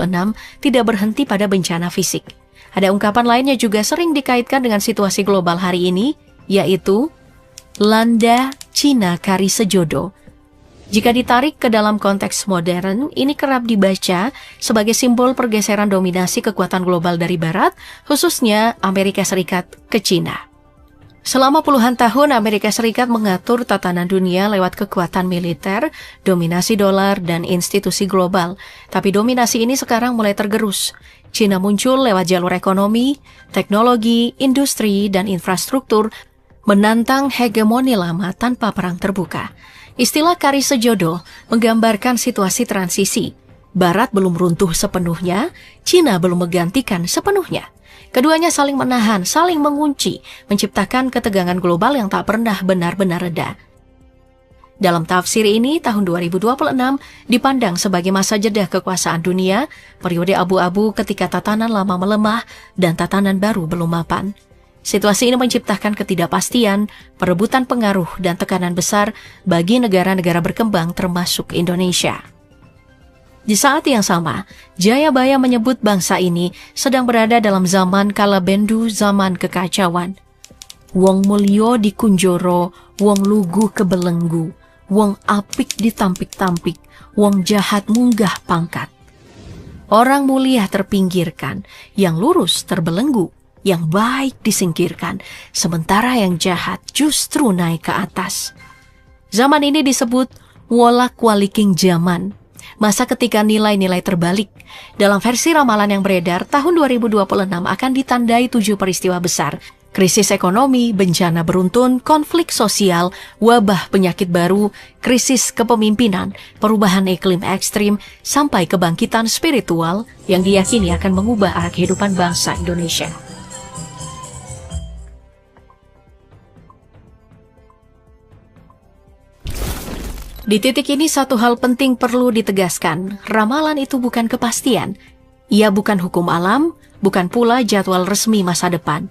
S2: tidak berhenti pada bencana fisik. Ada ungkapan lainnya juga sering dikaitkan dengan situasi global hari ini, yaitu landa Cina kari sejodo. Jika ditarik ke dalam konteks modern, ini kerap dibaca sebagai simbol pergeseran dominasi kekuatan global dari Barat, khususnya Amerika Serikat ke Cina. Selama puluhan tahun, Amerika Serikat mengatur tatanan dunia lewat kekuatan militer, dominasi dolar, dan institusi global. Tapi dominasi ini sekarang mulai tergerus. Cina muncul lewat jalur ekonomi, teknologi, industri, dan infrastruktur, menantang hegemoni lama tanpa perang terbuka. Istilah kari sejodo menggambarkan situasi transisi. Barat belum runtuh sepenuhnya, Cina belum menggantikan sepenuhnya. Keduanya saling menahan, saling mengunci, menciptakan ketegangan global yang tak pernah benar-benar reda. Dalam tafsir ini, tahun 2026 dipandang sebagai masa jeda kekuasaan dunia, periode abu-abu ketika tatanan lama melemah dan tatanan baru belum mapan. Situasi ini menciptakan ketidakpastian, perebutan pengaruh, dan tekanan besar bagi negara-negara berkembang termasuk Indonesia. Di saat yang sama, Jayabaya menyebut bangsa ini sedang berada dalam zaman kalabendu, zaman kekacauan. Wong mulyo dikunjoro, wong lugu kebelenggu, wong apik ditampik-tampik, wong jahat munggah pangkat. Orang mulia terpinggirkan, yang lurus terbelenggu, yang baik disingkirkan, sementara yang jahat justru naik ke atas. Zaman ini disebut wolak-waliking zaman. Masa ketika nilai-nilai terbalik. Dalam versi ramalan yang beredar, tahun 2026 akan ditandai 7 peristiwa besar. Krisis ekonomi, bencana beruntun, konflik sosial, wabah penyakit baru, krisis kepemimpinan, perubahan iklim ekstrim, sampai kebangkitan spiritual yang diyakini akan mengubah arah kehidupan bangsa Indonesia. Di titik ini satu hal penting perlu ditegaskan, ramalan itu bukan kepastian. Ia bukan hukum alam, bukan pula jadwal resmi masa depan.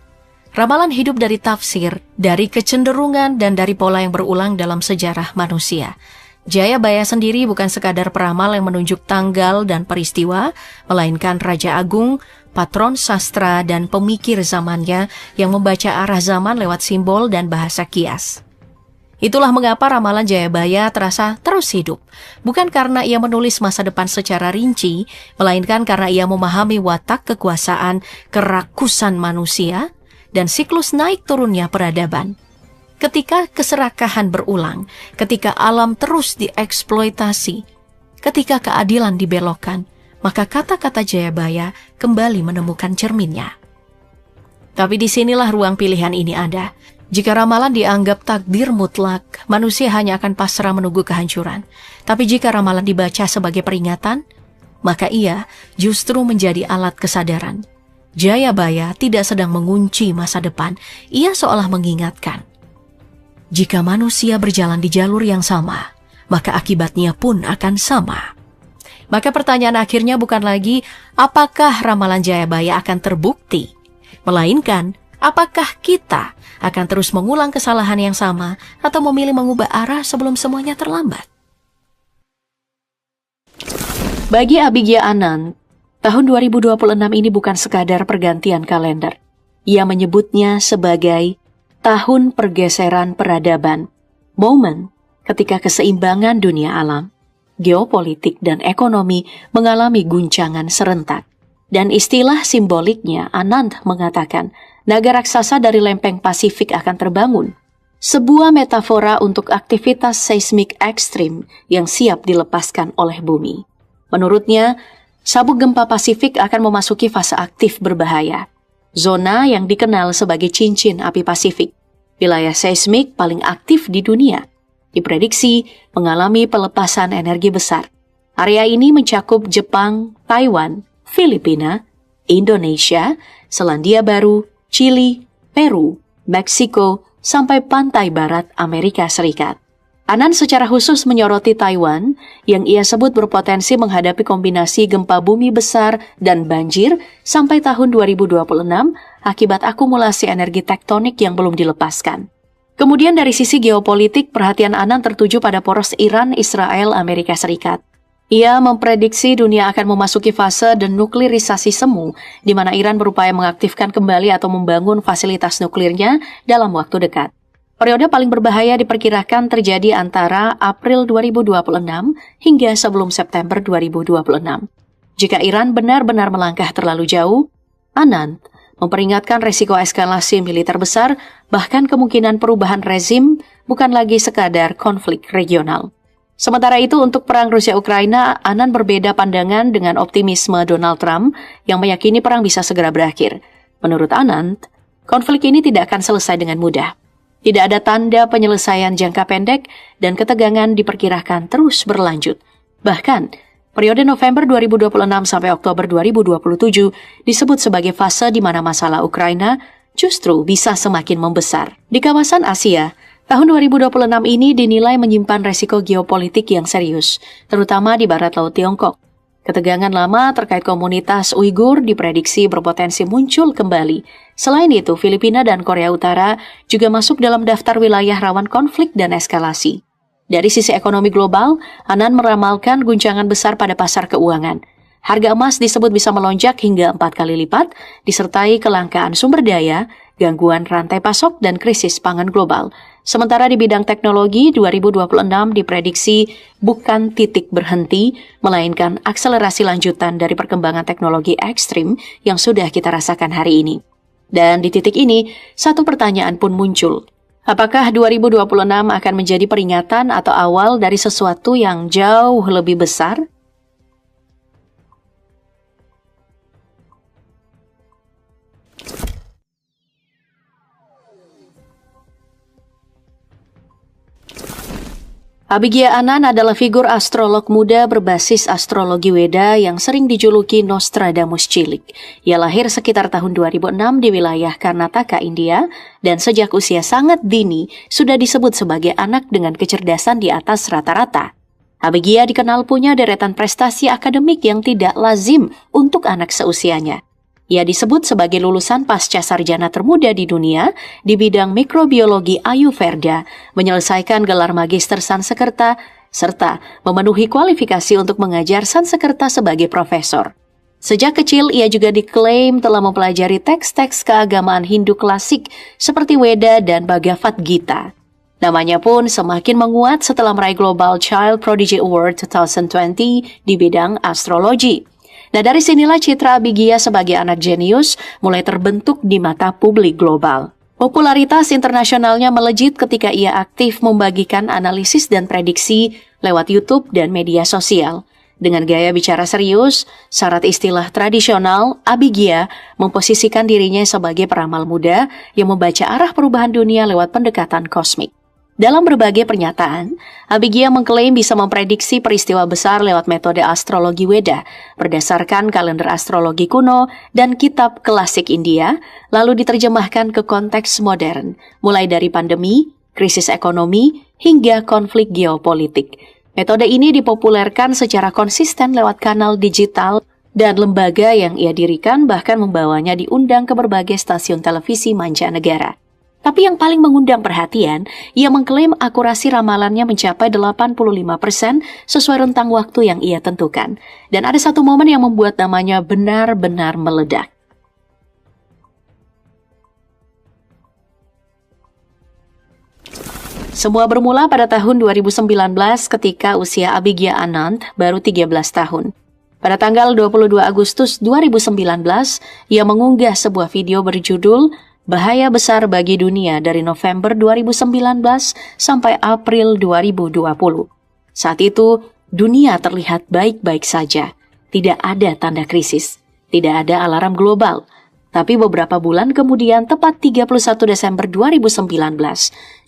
S2: Ramalan hidup dari tafsir, dari kecenderungan dan dari pola yang berulang dalam sejarah manusia. Jayabaya sendiri bukan sekadar peramal yang menunjuk tanggal dan peristiwa, melainkan Raja Agung, patron sastra dan pemikir zamannya yang membaca arah zaman lewat simbol dan bahasa kias. Itulah mengapa ramalan Jayabaya terasa terus hidup. Bukan karena ia menulis masa depan secara rinci, melainkan karena ia memahami watak kekuasaan, kerakusan manusia, dan siklus naik turunnya peradaban. Ketika keserakahan berulang, ketika alam terus dieksploitasi, ketika keadilan dibelokkan, maka kata-kata Jayabaya kembali menemukan cerminnya. Tapi disinilah ruang pilihan ini ada. Jika ramalan dianggap takdir mutlak, manusia hanya akan pasrah menunggu kehancuran. Tapi jika ramalan dibaca sebagai peringatan, maka ia justru menjadi alat kesadaran. Jayabaya tidak sedang mengunci masa depan, ia seolah mengingatkan. Jika manusia berjalan di jalur yang sama, maka akibatnya pun akan sama. Maka pertanyaan akhirnya bukan lagi apakah ramalan Jayabaya akan terbukti, melainkan apakah kita akan terus mengulang kesalahan yang sama atau memilih mengubah arah sebelum semuanya terlambat? Bagi Abhigya Anand, tahun 2026 ini bukan sekadar pergantian kalender. Ia menyebutnya sebagai tahun pergeseran peradaban, momen ketika keseimbangan dunia alam, geopolitik dan ekonomi mengalami guncangan serentak. Dan istilah simboliknya, Anand mengatakan, naga raksasa dari lempeng Pasifik akan terbangun. Sebuah metafora untuk aktivitas seismik ekstrim yang siap dilepaskan oleh bumi. Menurutnya, sabuk gempa Pasifik akan memasuki fase aktif berbahaya. Zona yang dikenal sebagai cincin api Pasifik, wilayah seismik paling aktif di dunia, diprediksi mengalami pelepasan energi besar. Area ini mencakup Jepang, Taiwan, Filipina, Indonesia, Selandia Baru, Chili, Peru, Meksiko, sampai pantai barat Amerika Serikat. Anand secara khusus menyoroti Taiwan yang ia sebut berpotensi menghadapi kombinasi gempa bumi besar dan banjir sampai tahun 2026 akibat akumulasi energi tektonik yang belum dilepaskan. Kemudian dari sisi geopolitik, perhatian Anand tertuju pada poros Iran, Israel, Amerika Serikat. Ia memprediksi dunia akan memasuki fase denuklirisasi semu, di mana Iran berupaya mengaktifkan kembali atau membangun fasilitas nuklirnya dalam waktu dekat. Periode paling berbahaya diperkirakan terjadi antara April 2026 hingga sebelum September 2026. Jika Iran benar-benar melangkah terlalu jauh, Anand memperingatkan resiko eskalasi militer besar, bahkan kemungkinan perubahan rezim bukan lagi sekadar konflik regional. Sementara itu, untuk perang Rusia-Ukraina, Anand berbeda pandangan dengan optimisme Donald Trump yang meyakini perang bisa segera berakhir. Menurut Anand, konflik ini tidak akan selesai dengan mudah. Tidak ada tanda penyelesaian jangka pendek dan ketegangan diperkirakan terus berlanjut. Bahkan, periode November 2026 sampai Oktober 2027 disebut sebagai fase di mana masalah Ukraina justru bisa semakin membesar. Di kawasan Asia, tahun 2026 ini dinilai menyimpan resiko geopolitik yang serius, terutama di barat laut Tiongkok. Ketegangan lama terkait komunitas Uighur diprediksi berpotensi muncul kembali. Selain itu, Filipina dan Korea Utara juga masuk dalam daftar wilayah rawan konflik dan eskalasi. Dari sisi ekonomi global, Anand meramalkan guncangan besar pada pasar keuangan. Harga emas disebut bisa melonjak hingga 4 kali lipat, disertai kelangkaan sumber daya, gangguan rantai pasok, dan krisis pangan global. Sementara di bidang teknologi, 2026 diprediksi bukan titik berhenti, melainkan akselerasi lanjutan dari perkembangan teknologi ekstrim yang sudah kita rasakan hari ini. Dan di titik ini, satu pertanyaan pun muncul. Apakah 2026 akan menjadi peringatan atau awal dari sesuatu yang jauh lebih besar? Abhigya Anand adalah figur astrolog muda berbasis astrologi Weda yang sering dijuluki Nostradamus cilik. Ia lahir sekitar tahun 2006 di wilayah Karnataka, India, dan sejak usia sangat dini sudah disebut sebagai anak dengan kecerdasan di atas rata-rata. Abhigya dikenal punya deretan prestasi akademik yang tidak lazim untuk anak seusianya. Ia disebut sebagai lulusan pasca sarjana termuda di dunia di bidang mikrobiologi Ayurveda, menyelesaikan gelar magister Sanskerta, serta memenuhi kualifikasi untuk mengajar Sanskerta sebagai profesor. Sejak kecil, ia juga diklaim telah mempelajari teks-teks keagamaan Hindu klasik seperti Weda dan Bhagavad Gita. Namanya pun semakin menguat setelah meraih Global Child Prodigy Award 2020 di bidang astrologi. Nah, dari sinilah citra Abhigya sebagai anak jenius mulai terbentuk di mata publik global. Popularitas internasionalnya melejit ketika ia aktif membagikan analisis dan prediksi lewat YouTube dan media sosial. Dengan gaya bicara serius, syarat istilah tradisional, Abhigya memposisikan dirinya sebagai peramal muda yang membaca arah perubahan dunia lewat pendekatan kosmik. Dalam berbagai pernyataan, Abhigya mengklaim bisa memprediksi peristiwa besar lewat metode astrologi Weda berdasarkan kalender astrologi kuno dan kitab klasik India, lalu diterjemahkan ke konteks modern, mulai dari pandemi, krisis ekonomi, hingga konflik geopolitik. Metode ini dipopulerkan secara konsisten lewat kanal digital dan lembaga yang ia dirikan, bahkan membawanya diundang ke berbagai stasiun televisi mancanegara. Tapi yang paling mengundang perhatian, ia mengklaim akurasi ramalannya mencapai 85% sesuai rentang waktu yang ia tentukan. Dan ada satu momen yang membuat namanya benar-benar meledak. Semua bermula pada tahun 2019 ketika usia Abhigya Anand baru 13 tahun. Pada tanggal 22 Agustus 2019, ia mengunggah sebuah video berjudul Bahaya Besar Bagi Dunia dari November 2019 sampai April 2020. Saat itu, dunia terlihat baik-baik saja. Tidak ada tanda krisis, tidak ada alarm global. Tapi beberapa bulan kemudian, tepat 31 Desember 2019,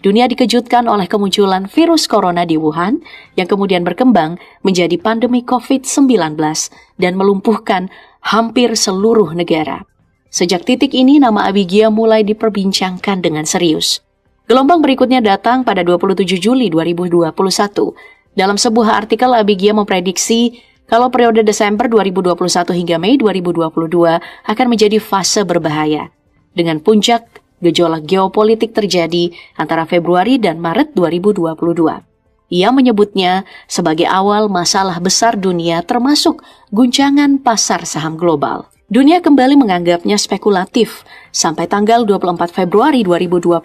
S2: dunia dikejutkan oleh kemunculan virus corona di Wuhan yang kemudian berkembang menjadi pandemi COVID-19 dan melumpuhkan hampir seluruh negara. Sejak titik ini, nama Abhigya mulai diperbincangkan dengan serius. Gelombang berikutnya datang pada 27 Juli 2021. Dalam sebuah artikel, Abhigya memprediksi kalau periode Desember 2021 hingga Mei 2022 akan menjadi fase berbahaya. Dengan puncak gejolak geopolitik terjadi antara Februari dan Maret 2022. Ia menyebutnya sebagai awal masalah besar dunia termasuk guncangan pasar saham global. Dunia kembali menganggapnya spekulatif. Sampai tanggal 24 Februari 2022,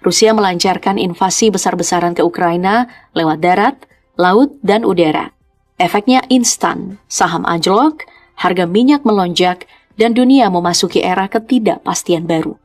S2: Rusia melancarkan invasi besar-besaran ke Ukraina lewat darat, laut, dan udara. Efeknya instan, saham anjlok, harga minyak melonjak, dan dunia memasuki era ketidakpastian baru.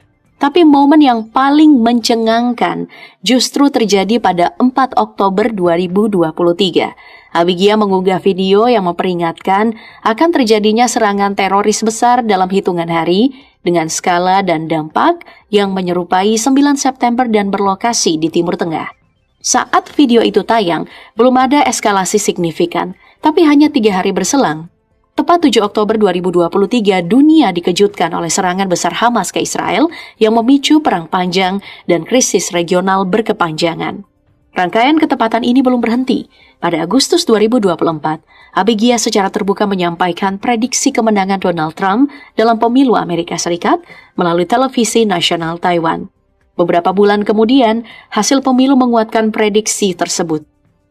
S2: Tapi momen yang paling mencengangkan justru terjadi pada 4 Oktober 2023. Abigia mengunggah video yang memperingatkan akan terjadinya serangan teroris besar dalam hitungan hari dengan skala dan dampak yang menyerupai 9 September dan berlokasi di Timur Tengah. Saat video itu tayang, belum ada eskalasi signifikan, tapi hanya 3 hari berselang. Tepat 7 Oktober 2023, dunia dikejutkan oleh serangan besar Hamas ke Israel yang memicu perang panjang dan krisis regional berkepanjangan. Rangkaian ketepatan ini belum berhenti. Pada Agustus 2024, Abigia secara terbuka menyampaikan prediksi kemenangan Donald Trump dalam pemilu Amerika Serikat melalui televisi nasional Taiwan. Beberapa bulan kemudian, hasil pemilu menguatkan prediksi tersebut.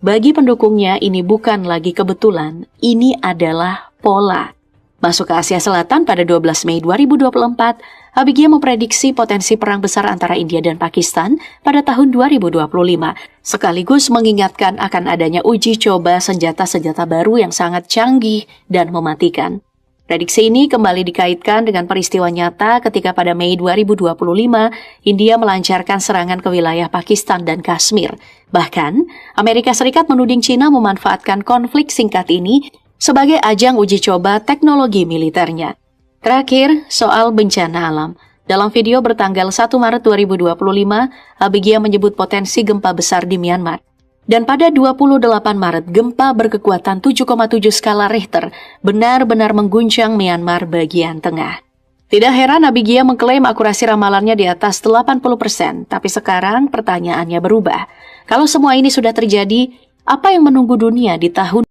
S2: Bagi pendukungnya, ini bukan lagi kebetulan, ini adalah pola. Masuk ke Asia Selatan pada 12 Mei 2024, Abigia memprediksi potensi perang besar antara India dan Pakistan pada tahun 2025, sekaligus mengingatkan akan adanya uji coba senjata-senjata baru yang sangat canggih dan mematikan. Prediksi ini kembali dikaitkan dengan peristiwa nyata ketika pada Mei 2025, India melancarkan serangan ke wilayah Pakistan dan Kashmir. Bahkan, Amerika Serikat menuding China memanfaatkan konflik singkat ini sebagai ajang uji coba teknologi militernya. Terakhir, soal bencana alam. Dalam video bertanggal 1 Maret 2025, Abigia menyebut potensi gempa besar di Myanmar. Dan pada 28 Maret, gempa berkekuatan 7,7 skala Richter benar-benar mengguncang Myanmar bagian tengah. Tidak heran Abigia mengklaim akurasi ramalannya di atas 80%, tapi sekarang pertanyaannya berubah. Kalau semua ini sudah terjadi, apa yang menunggu dunia di tahun